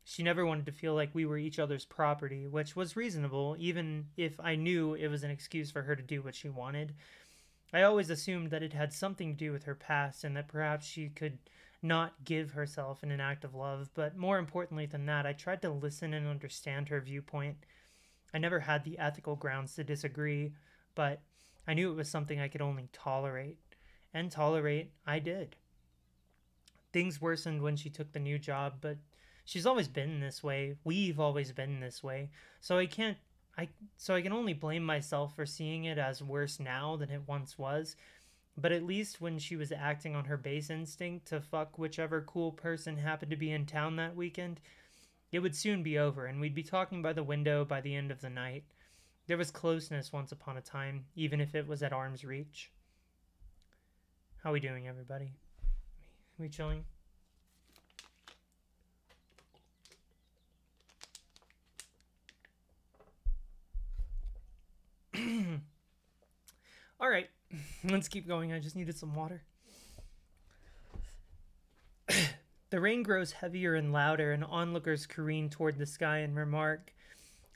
She never wanted to feel like we were each other's property, which was reasonable, even if I knew it was an excuse for her to do what she wanted. I always assumed that it had something to do with her past, and that perhaps she could not give herself in an act of love, but more importantly than that, I tried to listen and understand her viewpoint. I never had the ethical grounds to disagree, but I knew it was something I could only tolerate. And tolerate, I did. Things worsened when she took the new job, but she's always been this way. We've always been this way. So I can't So I can only blame myself for seeing it as worse now than it once was. But at least when she was acting on her base instinct to fuck whichever cool person happened to be in town that weekend, it would soon be over, and we'd be talking by the window by the end of the night. There was closeness once upon a time, even if it was at arm's reach. How we doing, everybody? We chilling? All right, let's keep going. I just needed some water. The rain grows heavier and louder, and onlookers careen toward the sky and remark.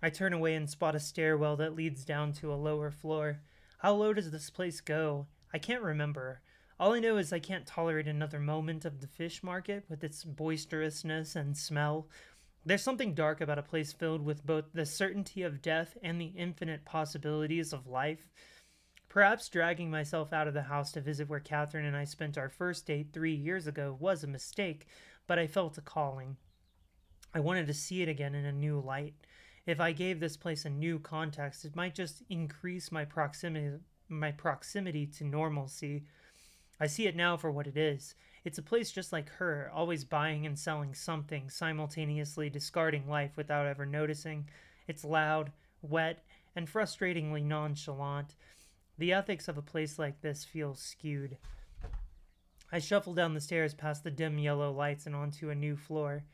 I turn away and spot a stairwell that leads down to a lower floor. How low does this place go? I can't remember. All I know is I can't tolerate another moment of the fish market with its boisterousness and smell. There's something dark about a place filled with both the certainty of death and the infinite possibilities of life. Perhaps dragging myself out of the house to visit where Catherine and I spent our first date 3 years ago was a mistake, but I felt a calling. I wanted to see it again in a new light. If I gave this place a new context, it might just increase my proximity to normalcy. I see it now for what it is. It's a place just like her, always buying and selling something, simultaneously discarding life without ever noticing. It's loud, wet, and frustratingly nonchalant. The ethics of a place like this feel skewed. I shuffle down the stairs past the dim yellow lights and onto a new floor.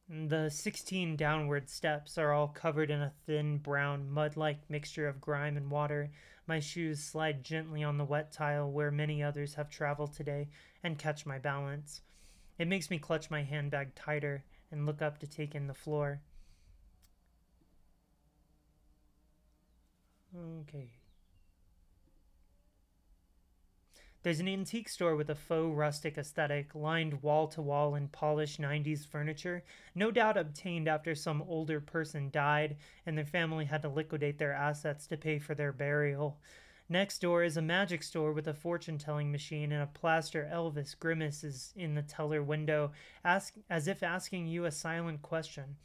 The 16 downward steps are all covered in a thin, brown, mud-like mixture of grime and water. My shoes slide gently on the wet tile where many others have traveled today and catch my balance. It makes me clutch my handbag tighter and look up to take in the floor. Okay. There's an antique store with a faux rustic aesthetic, lined wall to wall in polished 90s furniture, no doubt obtained after some older person died and their family had to liquidate their assets to pay for their burial. Next door is a magic store with a fortune-telling machine, and a plaster Elvis grimaces in the teller window, as if asking you a silent question.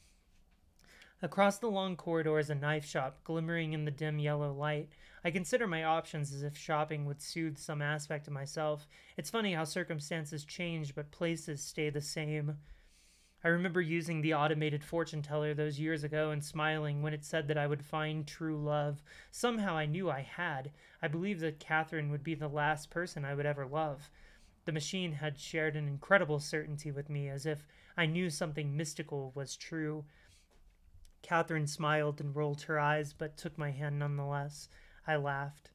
Across the long corridor is a knife shop, glimmering in the dim yellow light. I consider my options as if shopping would soothe some aspect of myself. It's funny how circumstances change, but places stay the same. I remember using the automated fortune teller those years ago and smiling when it said that I would find true love. Somehow I knew I had. I believed that Catherine would be the last person I would ever love. The machine had shared an incredible certainty with me, as if I knew something mystical was true. Catherine smiled and rolled her eyes, but took my hand nonetheless. I laughed.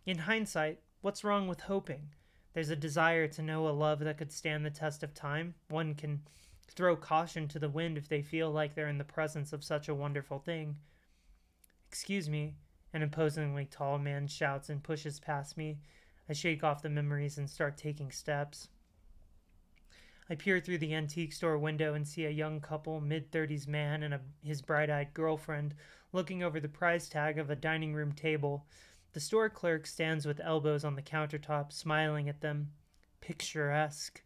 In hindsight, what's wrong with hoping? There's a desire to know a love that could stand the test of time. One can throw caution to the wind if they feel like they're in the presence of such a wonderful thing. Excuse me, an imposingly tall man shouts and pushes past me. I shake off the memories and start taking steps. I peer through the antique store window and see a young couple, mid-30s man and his bright-eyed girlfriend, looking over the price tag of a dining room table. The store clerk stands with elbows on the countertop, smiling at them. Picturesque.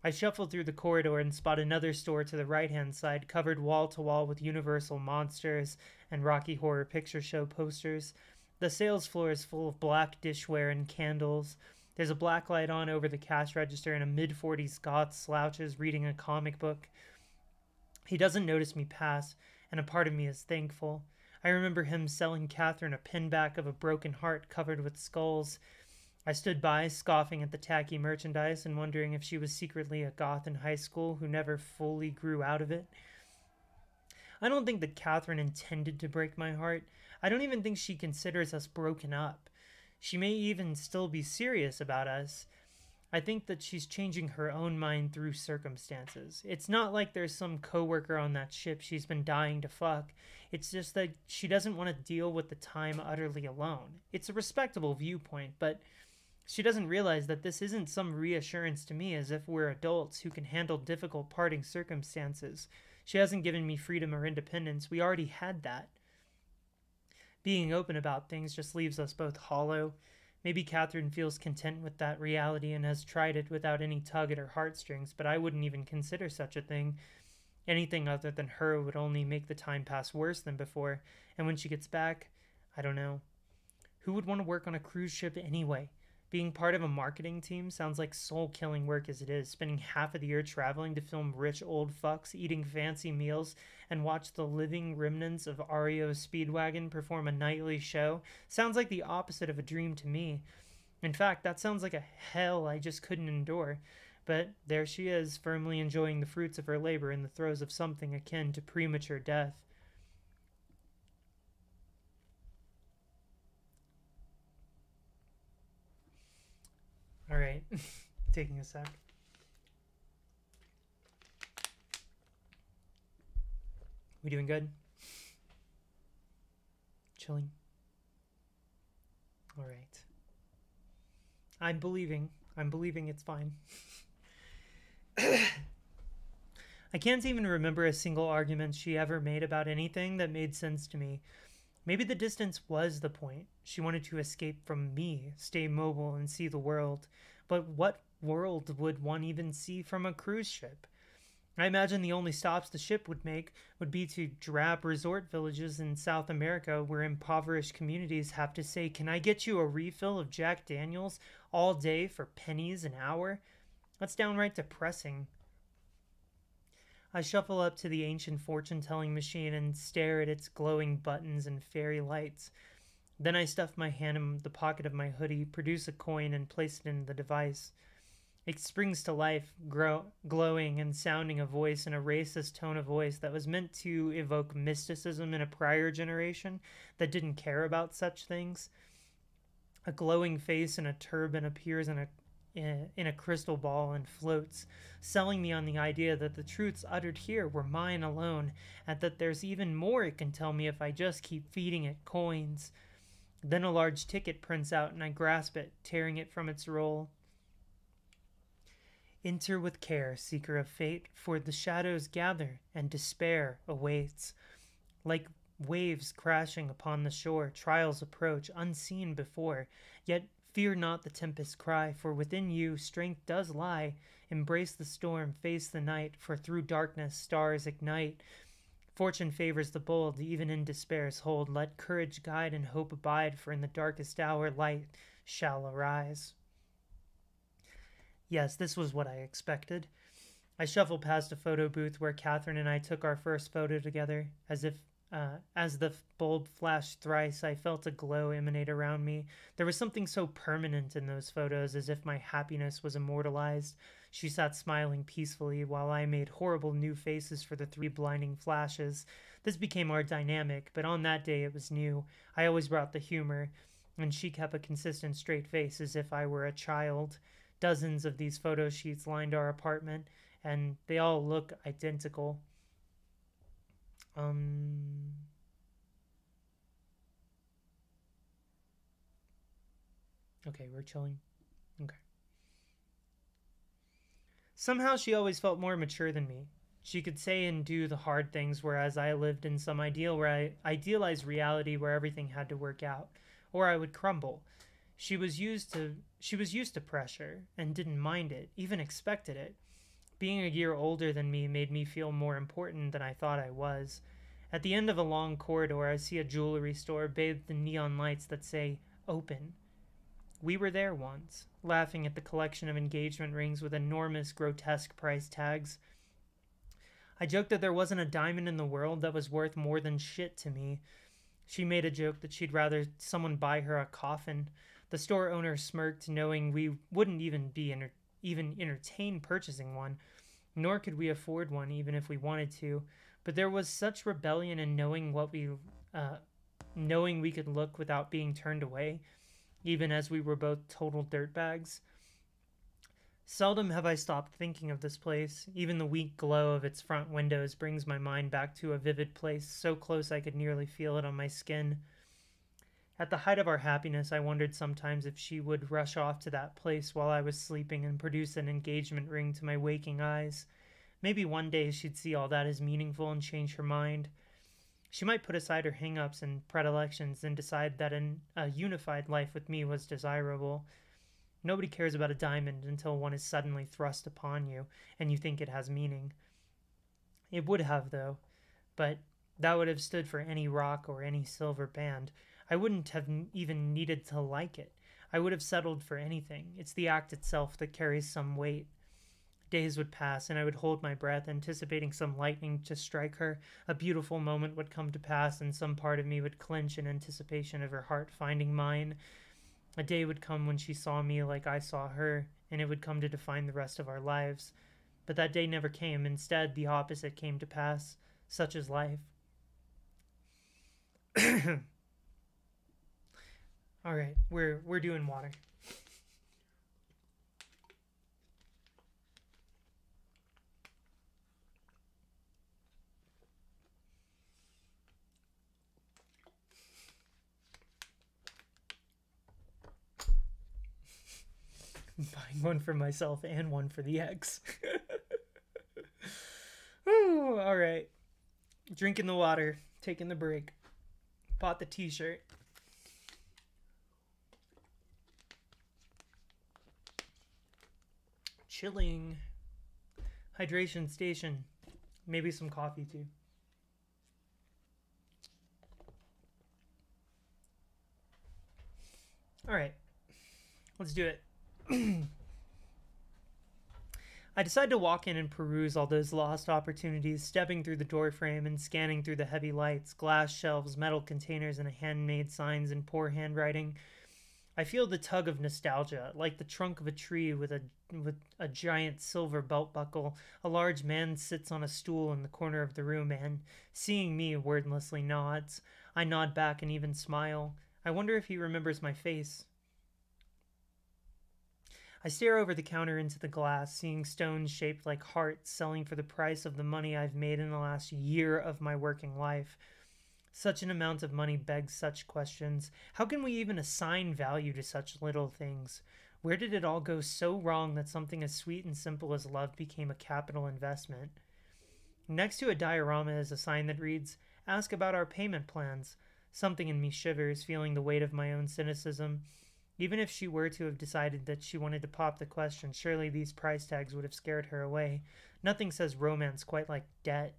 I shuffle through the corridor and spot another store to the right-hand side, covered wall-to-wall with Universal monsters and Rocky Horror Picture Show posters. The sales floor is full of black dishware and candles. There's a black light on over the cash register, and a mid-40s goth slouches reading a comic book. He doesn't notice me pass, and a part of me is thankful. I remember him selling Catherine a pinback of a broken heart covered with skulls. I stood by, scoffing at the tacky merchandise and wondering if she was secretly a goth in high school who never fully grew out of it. I don't think that Catherine intended to break my heart. I don't even think she considers us broken up. She may even still be serious about us. I think that she's changing her own mind through circumstances. It's not like there's some coworker on that ship she's been dying to fuck. It's just that she doesn't want to deal with the time utterly alone. It's a respectable viewpoint, but she doesn't realize that this isn't some reassurance to me as if we're adults who can handle difficult parting circumstances. She hasn't given me freedom or independence. We already had that. Being open about things just leaves us both hollow. Maybe Catherine feels content with that reality and has tried it without any tug at her heartstrings, but I wouldn't even consider such a thing. Anything other than her would only make the time pass worse than before, and when she gets back, I don't know. Who would want to work on a cruise ship anyway? Being part of a marketing team sounds like soul-killing work as it is, spending half of the year traveling to film rich old fucks, eating fancy meals, and watch the living remnants of REO Speedwagon perform a nightly show. Sounds like the opposite of a dream to me. In fact, that sounds like a hell I just couldn't endure. But there she is, firmly enjoying the fruits of her labor in the throes of something akin to premature death. Alright, taking a sec. We doing good? Chilling? Alright. I'm believing it's fine. I can't even remember a single argument she ever made about anything that made sense to me. Maybe the distance was the point. She wanted to escape from me, stay mobile, and see the world. But what world would one even see from a cruise ship? I imagine the only stops the ship would make would be to drab resort villages in South America where impoverished communities have to say, "Can I get you a refill of Jack Daniels all day for pennies an hour?" That's downright depressing. I shuffle up to the ancient fortune-telling machine and stare at its glowing buttons and fairy lights. Then I stuff my hand in the pocket of my hoodie, produce a coin, and place it in the device. It springs to life, glowing and sounding a voice in a racist tone of voice that was meant to evoke mysticism in a prior generation that didn't care about such things. A glowing face in a turban appears in a crystal ball and floats, selling me on the idea that the truths uttered here were mine alone, and that there's even more it can tell me if I just keep feeding it coins. Then a large ticket prints out and I grasp it, tearing it from its roll. Enter with care, seeker of fate, for the shadows gather and despair awaits. Like waves crashing upon the shore, trials approach, unseen before. Yet fear not the tempest's cry, for within you strength does lie. Embrace the storm, face the night, for through darkness stars ignite. Fortune favors the bold, even in despair's hold. Let courage guide and hope abide, for in the darkest hour light shall arise. Yes, this was what I expected. I shuffled past a photo booth where Catherine and I took our first photo together. As the bulb flashed thrice, I felt a glow emanate around me. There was something so permanent in those photos, as if my happiness was immortalized. She sat smiling peacefully while I made horrible new faces for the 3 blinding flashes. This became our dynamic, but on that day it was new. I always brought the humor, and she kept a consistent straight face as if I were a child. Dozens of these photo sheets lined our apartment, and they all look identical. Okay, we're chilling. Okay. Somehow she always felt more mature than me. She could say and do the hard things, whereas I lived in some ideal where I idealized reality where everything had to work out, or I would crumble. She was used to pressure and didn't mind it, even expected it. Being a year older than me made me feel more important than I thought I was. At the end of a long corridor, I see a jewelry store bathed in neon lights that say, "Open." We were there once, laughing at the collection of engagement rings with enormous, grotesque price tags. I joked that there wasn't a diamond in the world that was worth more than shit to me. She made a joke that she'd rather someone buy her a coffin. The store owner smirked, knowing we wouldn't even entertain purchasing one, nor could we afford one even if we wanted to. But there was such rebellion in knowing knowing we could look without being turned away, even as we were both total dirtbags. Seldom have I stopped thinking of this place. Even the weak glow of its front windows brings my mind back to a vivid place, so close I could nearly feel it on my skin. At the height of our happiness, I wondered sometimes if she would rush off to that place while I was sleeping and produce an engagement ring to my waking eyes. Maybe one day she'd see all that as meaningful and change her mind. She might put aside her hang-ups and predilections and decide that a unified life with me was desirable. Nobody cares about a diamond until one is suddenly thrust upon you and you think it has meaning. It would have, though, but that would have stood for any rock or any silver band. I wouldn't have even needed to like it. I would have settled for anything. It's the act itself that carries some weight. Days would pass, and I would hold my breath, anticipating some lightning to strike her. A beautiful moment would come to pass, and some part of me would clench in anticipation of her heart finding mine. A day would come when she saw me like I saw her, and it would come to define the rest of our lives. But that day never came. Instead, the opposite came to pass. Such is life. All right, we're doing water. Buying one for myself and one for the ex. Ooh, all right. Drinking the water, taking the break. Bought the t-shirt. Chilling. Hydration station. Maybe some coffee too. All right. Let's do it. I decided to walk in and peruse all those lost opportunities, stepping through the doorframe and scanning through the heavy lights, glass shelves, metal containers, and handmade signs in poor handwriting. I feel the tug of nostalgia, like the trunk of a tree with a giant silver belt buckle. A large man sits on a stool in the corner of the room and, seeing me, wordlessly nods. I nod back and even smile. I wonder if he remembers my face. I stare over the counter into the glass, seeing stones shaped like hearts selling for the price of the money I've made in the last year of my working life. Such an amount of money begs such questions. How can we even assign value to such little things? Where did it all go so wrong that something as sweet and simple as love became a capital investment? Next to a diorama is a sign that reads, "Ask about our payment plans." Something in me shivers, feeling the weight of my own cynicism. Even if she were to have decided that she wanted to pop the question, surely these price tags would have scared her away. Nothing says romance quite like debt.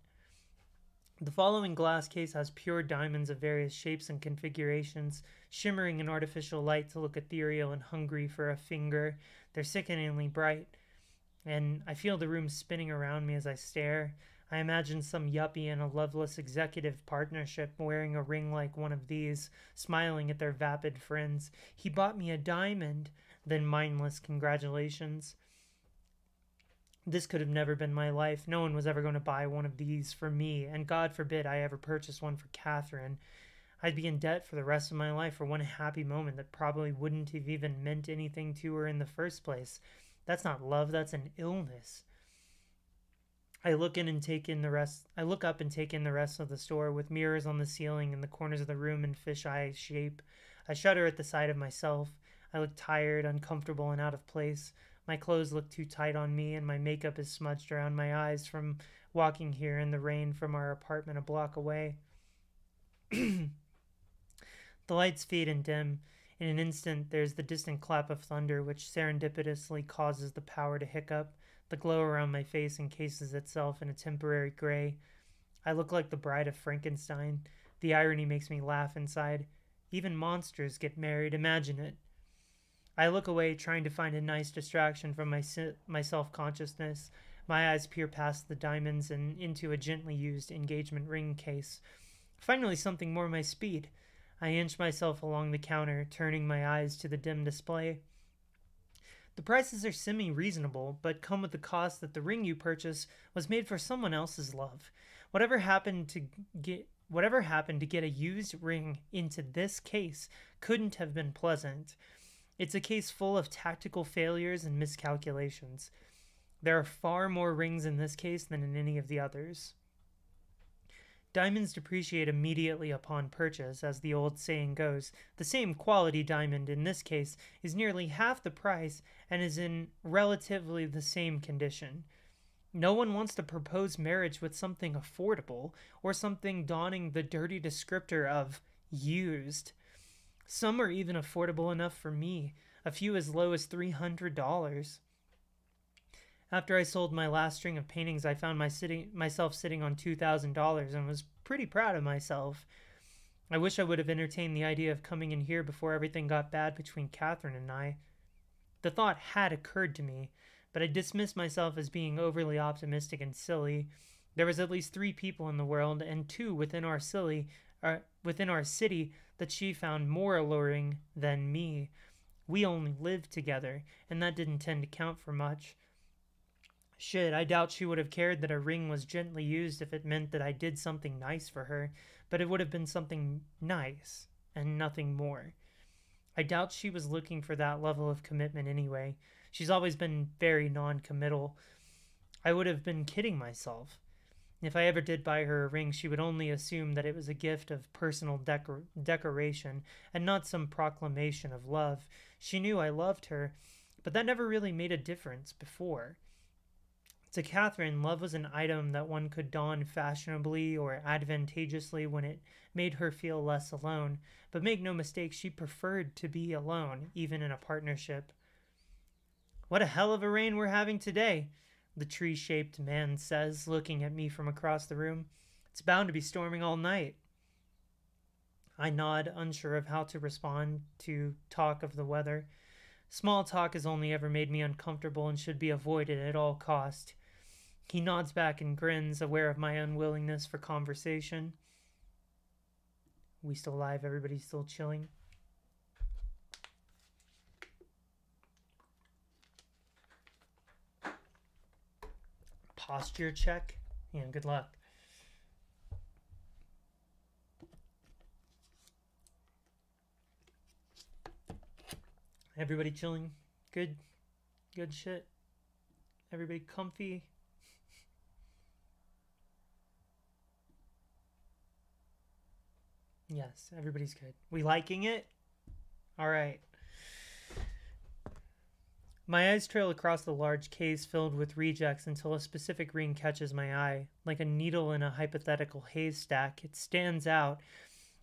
The following glass case has pure diamonds of various shapes and configurations, shimmering in artificial light to look ethereal and hungry for a finger. They're sickeningly bright, and I feel the room spinning around me as I stare. I imagine some yuppie in a loveless executive partnership wearing a ring like one of these, smiling at their vapid friends. "He bought me a diamond," then mindless congratulations. This could have never been my life. No one was ever going to buy one of these for me, and God forbid I ever purchase one for Catherine. I'd be in debt for the rest of my life for one happy moment that probably wouldn't have even meant anything to her in the first place. That's not love, that's an illness. I look up and take in the rest of the store, with mirrors on the ceiling and the corners of the room in fisheye shape. I shudder at the sight of myself. I look tired, uncomfortable, and out of place. My clothes look too tight on me, and my makeup is smudged around my eyes from walking here in the rain from our apartment a block away. The lights fade and dim. In an instant, there's the distant clap of thunder, which serendipitously causes the power to hiccup. The glow around my face encases itself in a temporary gray. I look like the bride of Frankenstein. The irony makes me laugh inside. Even monsters get married, imagine it. I look away, trying to find a nice distraction from my self-consciousness. My eyes peer past the diamonds and into a gently used engagement ring case. Finally, something more my speed. I inch myself along the counter, turning my eyes to the dim display. The prices are semi-reasonable, but come with the cost that the ring you purchase was made for someone else's love. Whatever happened to get a used ring into this case couldn't have been pleasant. It's a case full of tactical failures and miscalculations. There are far more rings in this case than in any of the others. Diamonds depreciate immediately upon purchase, as the old saying goes. The same quality diamond in this case is nearly half the price and is in relatively the same condition. No one wants to propose marriage with something affordable or something donning the dirty descriptor of used. Some are even affordable enough for me, a few as low as $300. After I sold my last string of paintings, I found myself sitting on $2,000 and was pretty proud of myself. I wish I would have entertained the idea of coming in here before everything got bad between Catherine and I. The thought had occurred to me, but I dismissed myself as being overly optimistic and silly. There was at least 3 people in the world, and 2 within our city that she found more alluring than me. We only lived together, and that didn't tend to count for much. Shit, I doubt she would have cared that a ring was gently used if it meant that I did something nice for her, but it would have been something nice, and nothing more. I doubt she was looking for that level of commitment anyway. She's always been very non-committal. I would have been kidding myself. If I ever did buy her a ring, she would only assume that it was a gift of personal decoration and not some proclamation of love. She knew I loved her, but that never really made a difference before. To Catherine, love was an item that one could don fashionably or advantageously when it made her feel less alone. But make no mistake, she preferred to be alone, even in a partnership. "What a hell of a rain we're having today," the tree-shaped man says, looking at me from across the room. "It's bound to be storming all night." I nod, unsure of how to respond to talk of the weather. Small talk has only ever made me uncomfortable and should be avoided at all cost. He nods back and grins, aware of my unwillingness for conversation. We still live? Everybody's still chilling? Posture check? Yeah, good luck. Everybody chilling? Good? Good shit? Everybody comfy? Yes, everybody's good. We liking it? Alright. My eyes trail across the large case filled with rejects until a specific ring catches my eye. Like a needle in a hypothetical haystack, it stands out,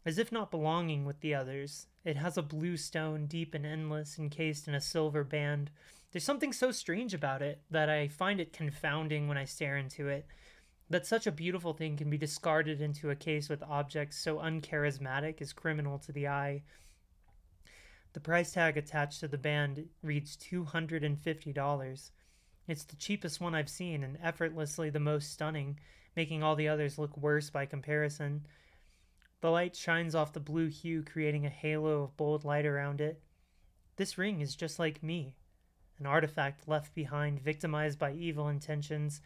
as if not belonging with the others. It has a blue stone, deep and endless, encased in a silver band. There's something so strange about it that I find it confounding when I stare into it. That such a beautiful thing can be discarded into a case with objects so uncharismatic is criminal to the eye. The price tag attached to the band reads $250. It's the cheapest one I've seen and effortlessly the most stunning, making all the others look worse by comparison. The light shines off the blue hue, creating a halo of bold light around it. This ring is just like me, an artifact left behind, victimized by evil intentions,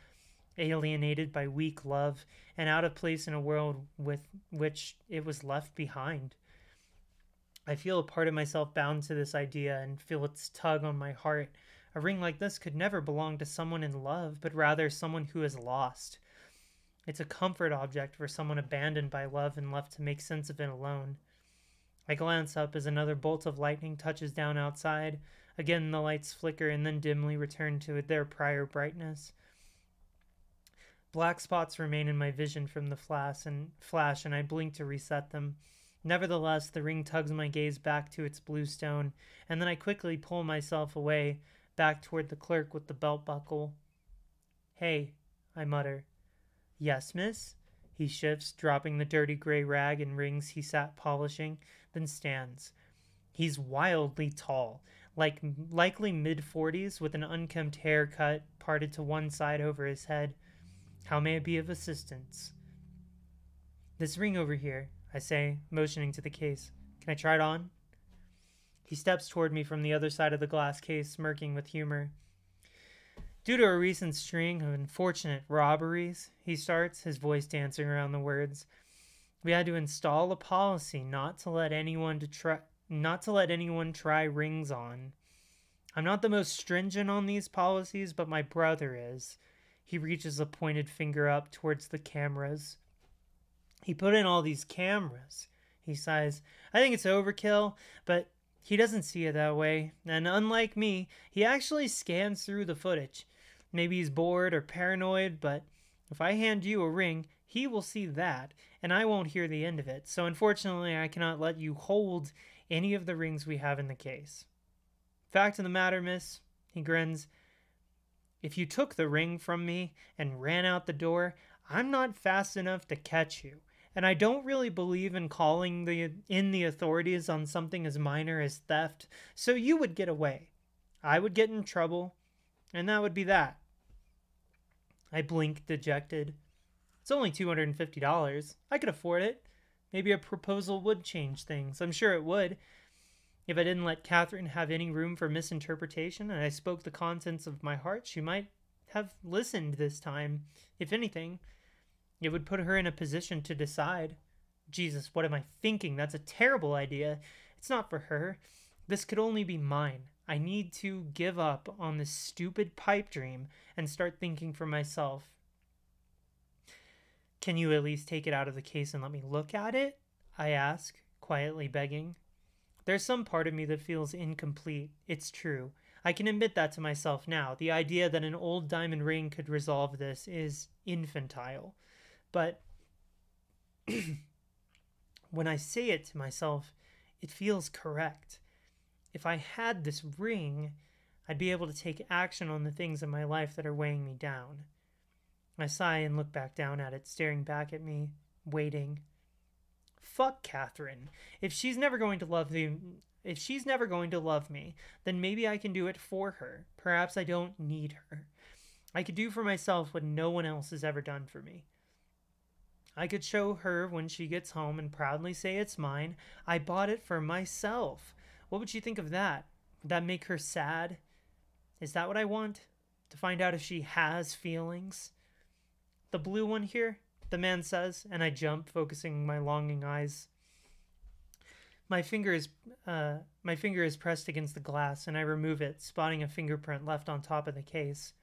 alienated by weak love, and out of place in a world with which it was left behind. I feel a part of myself bound to this idea and feel its tug on my heart. A ring like this could never belong to someone in love, but rather someone who is lost. It's a comfort object for someone abandoned by love and left to make sense of it alone. I glance up as another bolt of lightning touches down outside. Again, the lights flicker and then dimly return to their prior brightness. Black spots remain in my vision from the flash, and I blink to reset them. Nevertheless, the ring tugs my gaze back to its blue stone, and then I quickly pull myself away, back toward the clerk with the belt buckle. "Hey," I mutter. "Yes, miss?" He shifts, dropping the dirty gray rag and rings he sat polishing, then stands. He's wildly tall, likely mid-40s, with an unkempt haircut parted to one side over his head. "How may I be of assistance?" "This ring over here," I say, motioning to the case. "Can I try it on?" He steps toward me from the other side of the glass case, smirking with humor. "Due to a recent string of unfortunate robberies," he starts, his voice dancing around the words, "we had to install a policy not to let anyone try rings on. I'm not the most stringent on these policies, but my brother is." He reaches a pointed finger up towards the cameras. "He put in all these cameras," he sighs. "I think it's overkill, but he doesn't see it that way. And unlike me, he actually scans through the footage. Maybe he's bored or paranoid, but if I hand you a ring, he will see that, and I won't hear the end of it. So unfortunately, I cannot let you hold any of the rings we have in the case. Fact of the matter, miss," he grins, If you took the ring from me and ran out the door, I'm not fast enough to catch you. And I don't really believe in calling in the authorities on something as minor as theft, so you would get away. I would get in trouble, and that would be that. I blinked, dejected. It's only $250. I could afford it. Maybe a proposal would change things. I'm sure it would. If I didn't let Catherine have any room for misinterpretation and I spoke the contents of my heart, she might have listened this time. If anything, it would put her in a position to decide. Jesus, what am I thinking? That's a terrible idea. It's not for her. This could only be mine. I need to give up on this stupid pipe dream and start thinking for myself. Can you at least take it out of the case and let me look at it? I ask, quietly begging. There's some part of me that feels incomplete. It's true. I can admit that to myself now. The idea that an old diamond ring could resolve this is infantile. But when I say it to myself, it feels correct. If I had this ring, I'd be able to take action on the things in my life that are weighing me down. I sigh and look back down at it, staring back at me, waiting. Fuck Catherine. If she's never going to love me, then maybe I can do it for her. Perhaps I don't need her. I could do for myself what no one else has ever done for me. I could show her when she gets home and proudly say it's mine. I bought it for myself. What would she think of that? Would that make her sad? Is that what I want? To find out if she has feelings? The blue one here? The man says, and I jump, focusing my longing eyes. My finger is pressed against the glass, and I remove it, spotting a fingerprint left on top of the case.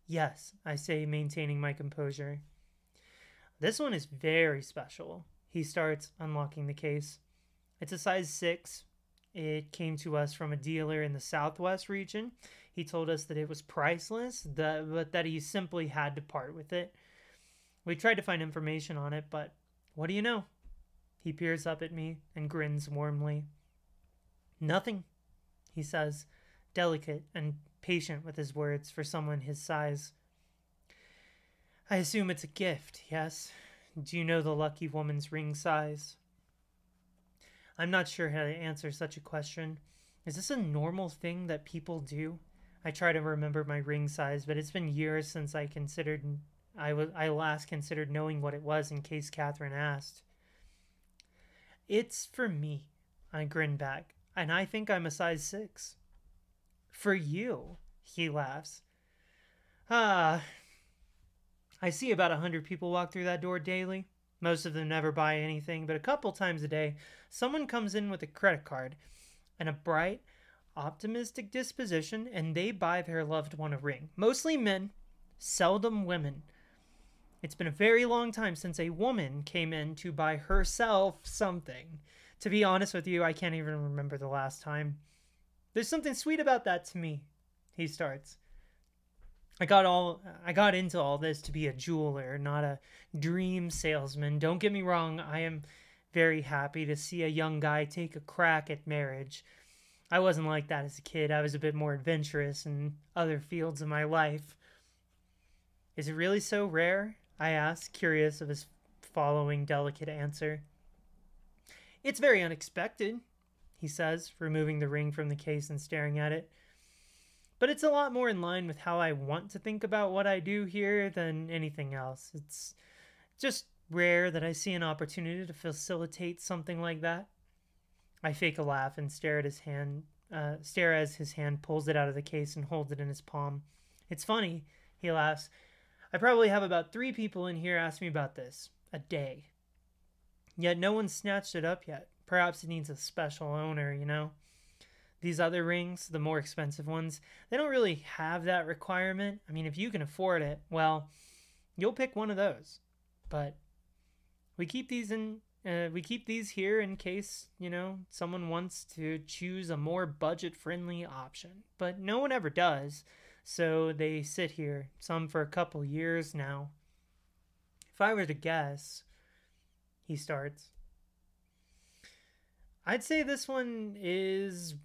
Yes, I say, maintaining my composure. This one is very special. He starts, unlocking the case. It's a size 6. It came to us from a dealer in the Southwest region. He told us that it was priceless, but that he simply had to part with it. We tried to find information on it, but what do you know? He peers up at me and grins warmly. Nothing, he says, delicate and patient with his words for someone his size. I assume it's a gift, yes? Do you know the lucky woman's ring size? I'm not sure how to answer such a question. Is this a normal thing that people do? I try to remember my ring size, but it's been years since I last considered knowing what it was in case Catherine asked. It's for me, I grin back, and I think I'm a size 6. For you, he laughs. I see about 100 people walk through that door daily. Most of them never buy anything, but a couple times a day, someone comes in with a credit card and a bright, optimistic disposition, and they buy their loved one a ring. Mostly men, seldom women. It's been a very long time since a woman came in to buy herself something. To be honest with you, I can't even remember the last time. There's something sweet about that to me, he starts. I got into all this to be a jeweler, not a dream salesman. Don't get me wrong, I am very happy to see a young guy take a crack at marriage. I wasn't like that as a kid. I was a bit more adventurous in other fields of my life. Is it really so rare? I asked, curious of his following delicate answer. It's very unexpected, he says, removing the ring from the case and staring at it. But it's a lot more in line with how I want to think about what I do here than anything else. It's just rare that I see an opportunity to facilitate something like that. I fake a laugh and stare as his hand pulls it out of the case and holds it in his palm. It's funny, he laughs. I probably have about 3 people in here ask me about this a day. Yet no one's snatched it up yet. Perhaps it needs a special owner, you know? These other rings, the more expensive ones, they don't really have that requirement. I mean, if you can afford it, well, you'll pick one of those. But we keep these here in case, you know, someone wants to choose a more budget-friendly option. But no one ever does, so they sit here, some for a couple years now. If I were to guess, he starts. I'd say this one is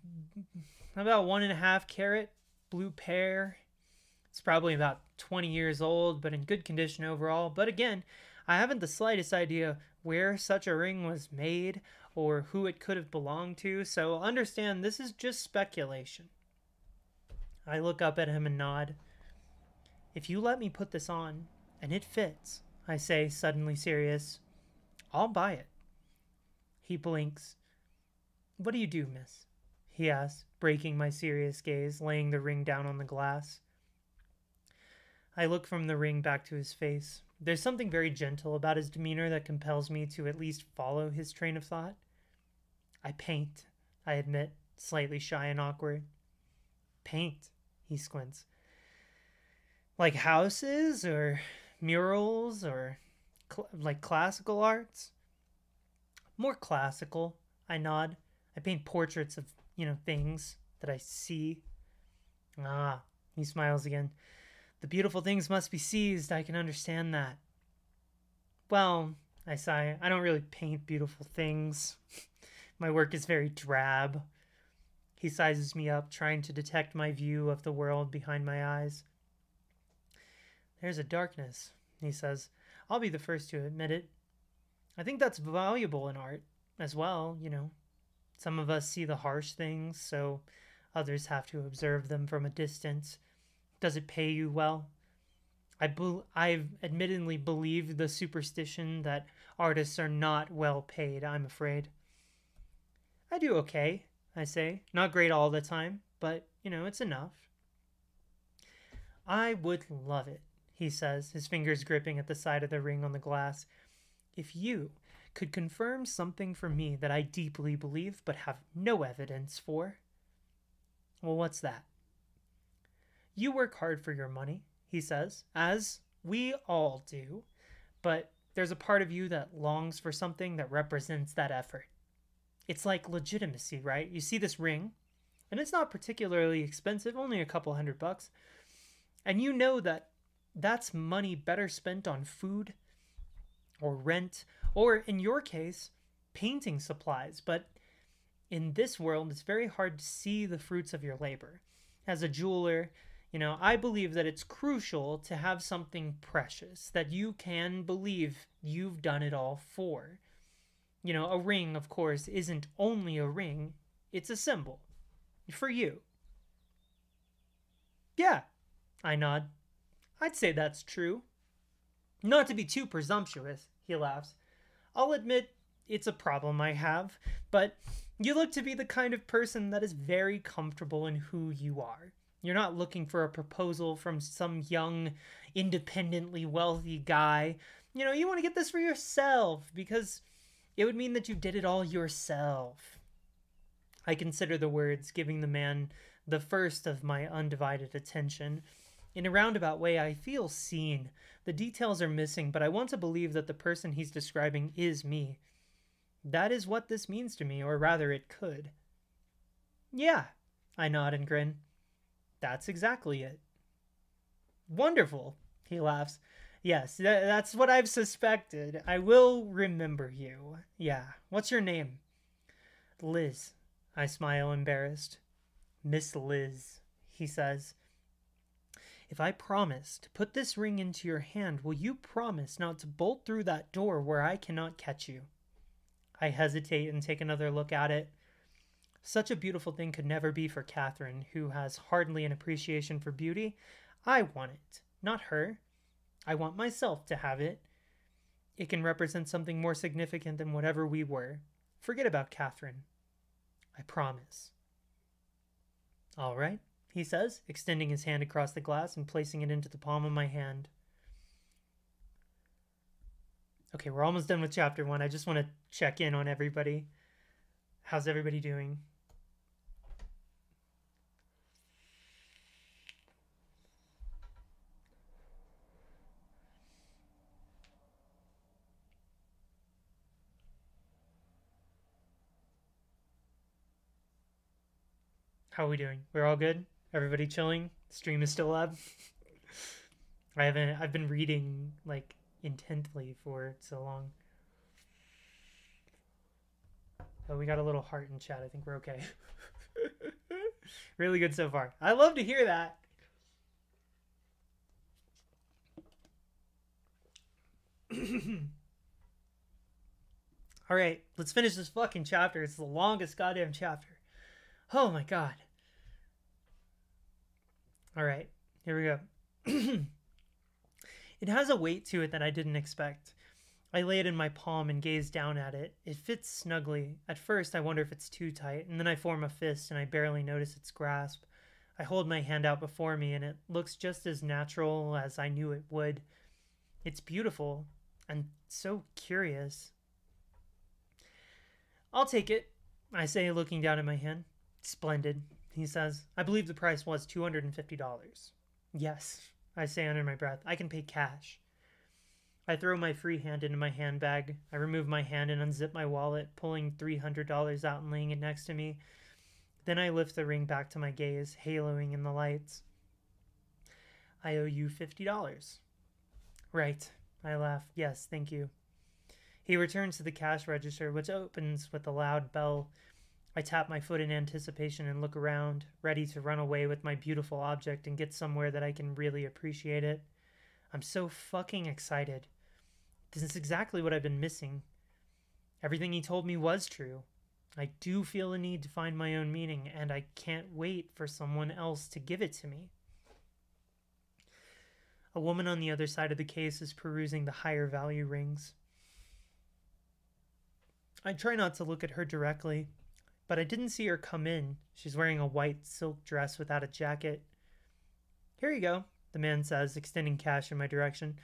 about 1.5 carat, blue pear. It's probably about 20 years old, but in good condition overall. But again, I haven't the slightest idea where such a ring was made or who it could have belonged to, so understand this is just speculation. I look up at him and nod. If you let me put this on, and it fits, I say, suddenly serious, I'll buy it. He blinks. What do you do, miss? He asks, breaking my serious gaze, laying the ring down on the glass. I look from the ring back to his face. There's something very gentle about his demeanor that compels me to at least follow his train of thought. I paint, I admit, slightly shy and awkward. Paint, he squints. Like houses or murals or like classical arts? More classical, I nod. I paint portraits of, things that I see. Ah, he smiles again. The beautiful things must be seized, I can understand that. Well, I sigh, I don't really paint beautiful things. My work is very drab. He sizes me up, trying to detect my view of the world behind my eyes. There's a darkness, he says. I'll be the first to admit it. I think that's valuable in art as well, Some of us see the harsh things, so others have to observe them from a distance. Does it pay you well? I admittedly believe the superstition that artists are not well paid, I'm afraid. I do okay, I say. Not great all the time, but, it's enough. I would love it, he says, his fingers gripping at the side of the ring on the glass, if you could confirm something for me that I deeply believe but have no evidence for. Well, what's that? You work hard for your money, he says, as we all do, but there's a part of you that longs for something that represents that effort. It's like legitimacy, right? You see this ring, and it's not particularly expensive, only a couple $100, and you know that that's money better spent on food or rent, or in your case, painting supplies. But in this world, it's very hard to see the fruits of your labor. As a jeweler, I believe that it's crucial to have something precious that you can believe you've done it all for. A ring, of course, isn't only a ring, it's a symbol. For you. Yeah, I nod. I'd say that's true. Not to be too presumptuous, he laughs. I'll admit it's a problem I have, but you look to be the kind of person that is very comfortable in who you are. You're not looking for a proposal from some young, independently wealthy guy. You want to get this for yourself because it would mean that you did it all yourself. I consider the words, giving the man the first of my undivided attention. In a roundabout way, I feel seen. The details are missing, but I want to believe that the person he's describing is me. That is what this means to me, or rather it could. Yeah, I nod and grin. That's exactly it. Wonderful, he laughs. Yes, that's what I've suspected. I will remember you. Yeah, what's your name? Liz. I smile, embarrassed. Miss Liz, he says. If I promise to put this ring into your hand, will you promise not to bolt through that door where I cannot catch you? I hesitate and take another look at it. Such a beautiful thing could never be for Catherine, who has hardly an appreciation for beauty. I want it, not her. I want myself to have it. It can represent something more significant than whatever we were. Forget about Catherine. I promise. All right, he says, extending his hand across the glass and placing it into the palm of my hand. Okay, we're almost done with chapter 1. I just want to check in on everybody. How's everybody doing? How are we doing? We're all good? Everybody chilling? Stream is still up? I've been reading like intently for so long. Oh, we got a little heart in chat. I think we're okay. Really good so far. I love to hear that. Alright, let's finish this fucking chapter. It's the longest goddamn chapter. Oh my god. Alright, here we go. It has a weight to it that I didn't expect. I lay it in my palm and gaze down at it. It fits snugly. At first, I wonder if it's too tight, and then I form a fist and I barely notice its grasp. I hold my hand out before me, and it looks just as natural as I knew it would. It's beautiful and so curious. I'll take it, I say, looking down at my hand. Splendid, he says. I believe the price was $250. Yes, I say under my breath. I can pay cash. I throw my free hand into my handbag. I remove my hand and unzip my wallet, pulling $300 out and laying it next to me. Then I lift the ring back to my gaze, haloing in the lights. I owe you $50. Right, I laugh. Yes, thank you. He returns to the cash register, which opens with a loud bell. I tap my foot in anticipation and look around, ready to run away with my beautiful object and get somewhere that I can really appreciate it. I'm so fucking excited. This is exactly what I've been missing. Everything he told me was true. I do feel a need to find my own meaning, and I can't wait for someone else to give it to me. A woman on the other side of the case is perusing the higher value rings. I try not to look at her directly, but I didn't see her come in. She's wearing a white silk dress without a jacket. Here you go, the man says, extending cash in my direction.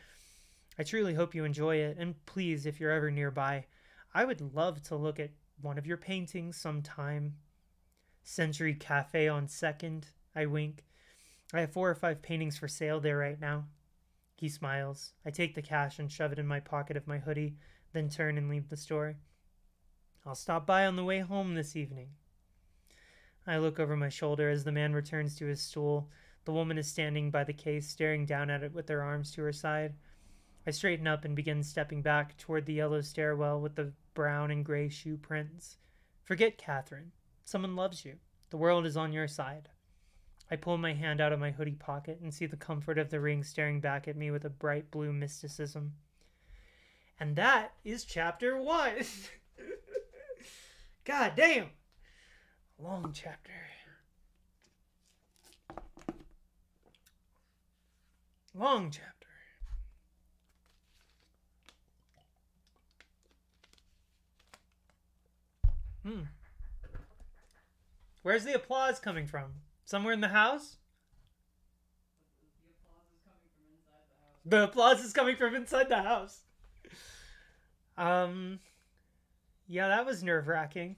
I truly hope you enjoy it, and please, if you're ever nearby, I would love to look at one of your paintings sometime. Century Cafe on 2nd, I wink. I have 4 or 5 paintings for sale there right now. He smiles. I take the cash and shove it in my pocket of my hoodie, then turn and leave the store. I'll stop by on the way home this evening. I look over my shoulder as the man returns to his stool. The woman is standing by the case, staring down at it with her arms to her side. I straighten up and begin stepping back toward the yellow stairwell with the brown and gray shoe prints. Forget Catherine. Someone loves you. The world is on your side. I pull my hand out of my hoodie pocket and see the comfort of the ring staring back at me with a bright blue mysticism. And that is chapter 1. God damn. Long chapter. Long chapter. Where's the applause coming from? Somewhere in the house? The applause is coming from inside the house. Yeah, that was nerve-wracking.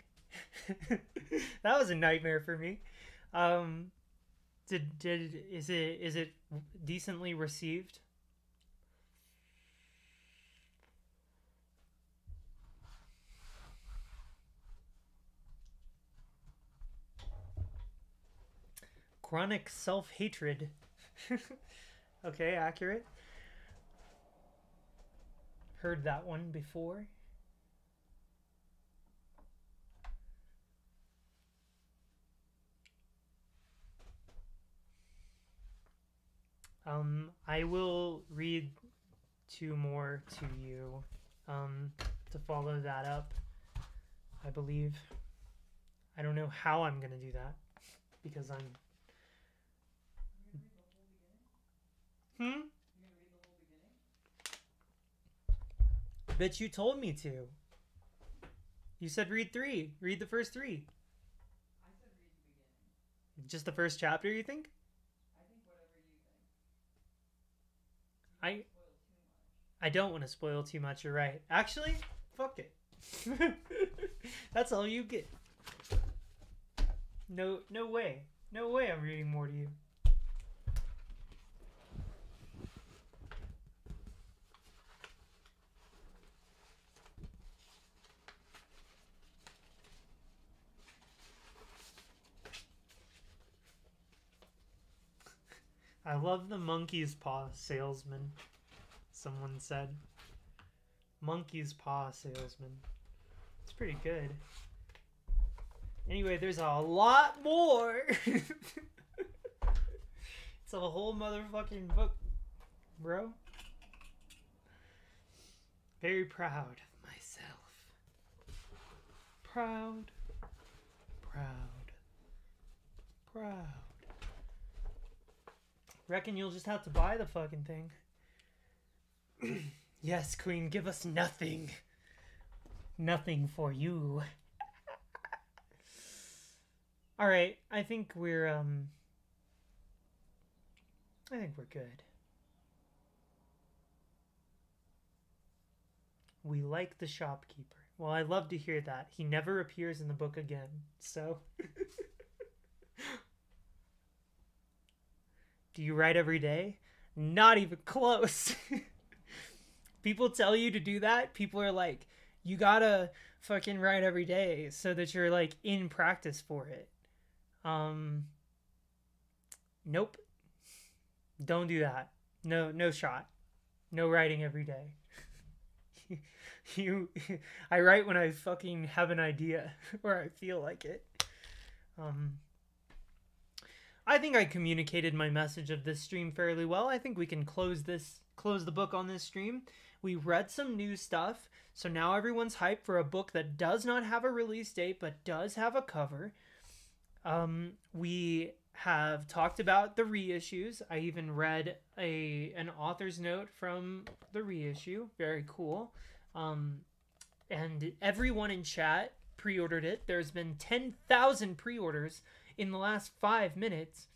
That was a nightmare for me. Is it decently received? Chronic self-hatred. Okay, accurate. Heard that one before. I will read 2 more to you to follow that up, I believe. I don't know how I'm going to do that because I'm... But you told me to. You said read 3. Read the first 3. I said read the beginning. Just the first chapter, you think? I think whatever you think. I don't want to spoil too much, you're right. Actually, fuck it. That's all you get. No way. No way I'm reading more to you. I love the monkey's paw salesman, someone said. Monkey's paw salesman. It's pretty good. Anyway, there's a lot more. It's a whole motherfucking book, bro. Very proud of myself. Proud. Proud. Proud. Reckon you'll just have to buy the fucking thing. Yes, Queen, give us nothing. Nothing for you. Alright, I think we're good. We like the shopkeeper. Well, I love to hear that. He never appears in the book again, so... Do you write every day? Not even close. People tell you to do that. People are like, you gotta fucking write every day so that you're like in practice for it. Nope. Don't do that. No shot. No writing every day. I write when I fucking have an idea or I feel like it. I think I communicated my message of this stream fairly well. I think we can close the book on this stream. We read some new stuff, so now everyone's hyped for a book that does not have a release date but does have a cover. We have talked about the reissues. I even read an author's note from the reissue. Very cool. And everyone in chat pre-ordered it. There's been 10,000 pre-orders in the last 5 minutes.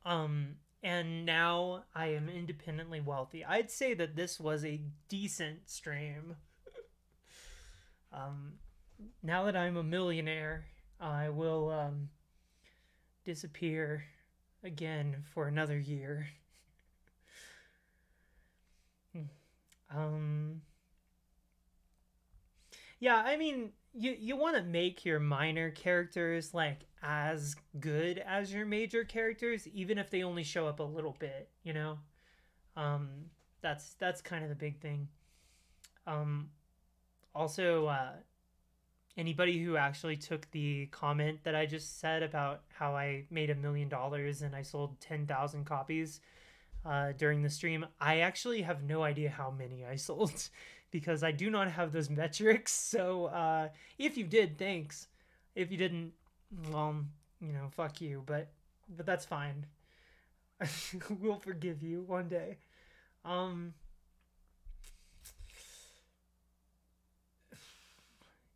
And now I am independently wealthy. I'd say that this was a decent stream. Now that I'm a millionaire, I will disappear again for another year. Yeah, I mean, you want to make your minor characters like as good as your major characters, even if they only show up a little bit, you know? That's kind of the big thing. Also, anybody who actually took the comment that I just said about how I made $1 million and I sold 10,000 copies during the stream, I actually have no idea how many I sold because I do not have those metrics. So if you did, thanks. If you didn't, well, you know, fuck you, but that's fine. We'll forgive you one day.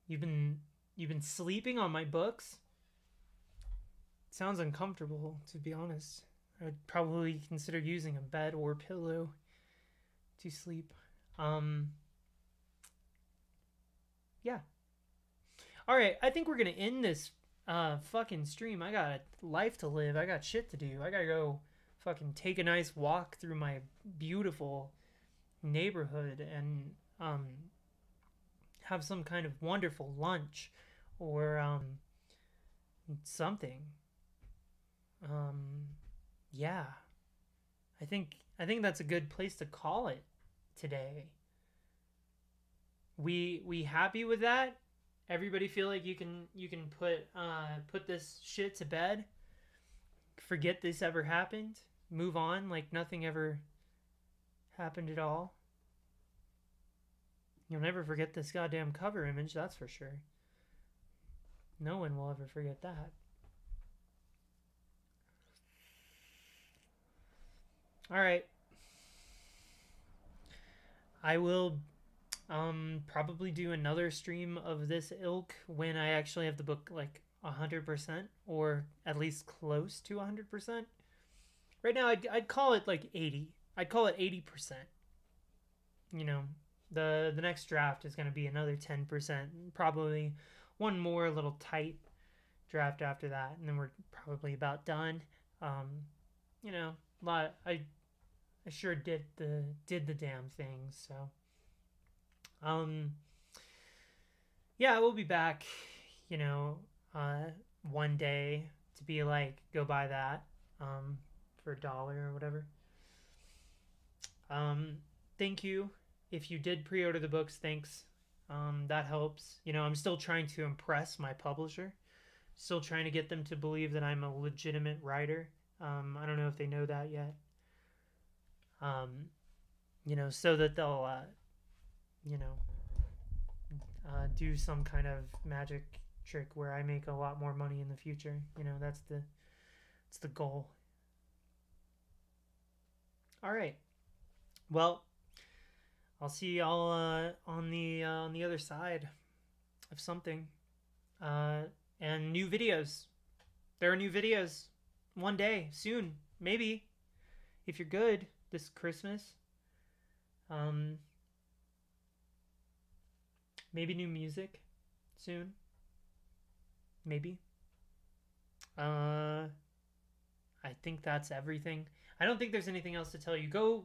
You've been sleeping on my books? Sounds uncomfortable, to be honest. I would probably consider using a bed or pillow to sleep. Yeah. Alright, I think we're gonna end this fucking stream. I got a life to live. I got shit to do. I gotta go fucking take a nice walk through my beautiful neighborhood and have some kind of wonderful lunch or something. Yeah. I think that's a good place to call it today. We happy with that? Everybody feel like you can put this shit to bed? Forget this ever happened? Move on like nothing ever happened at all? You'll never forget this goddamn cover image, that's for sure. No one will ever forget that. Alright. I will probably do another stream of this ilk when I actually have the book like 100% or at least close to 100%. Right now I'd call it like 80. I'd call it 80%. You know, the next draft is going to be another 10%, probably one more little tight draft after that, and then we're probably about done. You know, a lot. I sure did the damn thing. So, yeah, we'll be back. You know, one day to be like, go buy that, for $1 or whatever. Thank you. If you did pre-order the books, thanks. That helps. You know, I'm still trying to impress my publisher. Still trying to get them to believe that I'm a legitimate writer. I don't know if they know that yet. You know, so that they'll you know, do some kind of magic trick where I make a lot more money in the future. You know, that's the goal. All right. Well, I'll see y'all on the other side of something. And new videos. There are new videos one day soon, maybe, if you're good this Christmas. Maybe new music soon. Maybe. I think that's everything. I don't think there's anything else to tell you. Go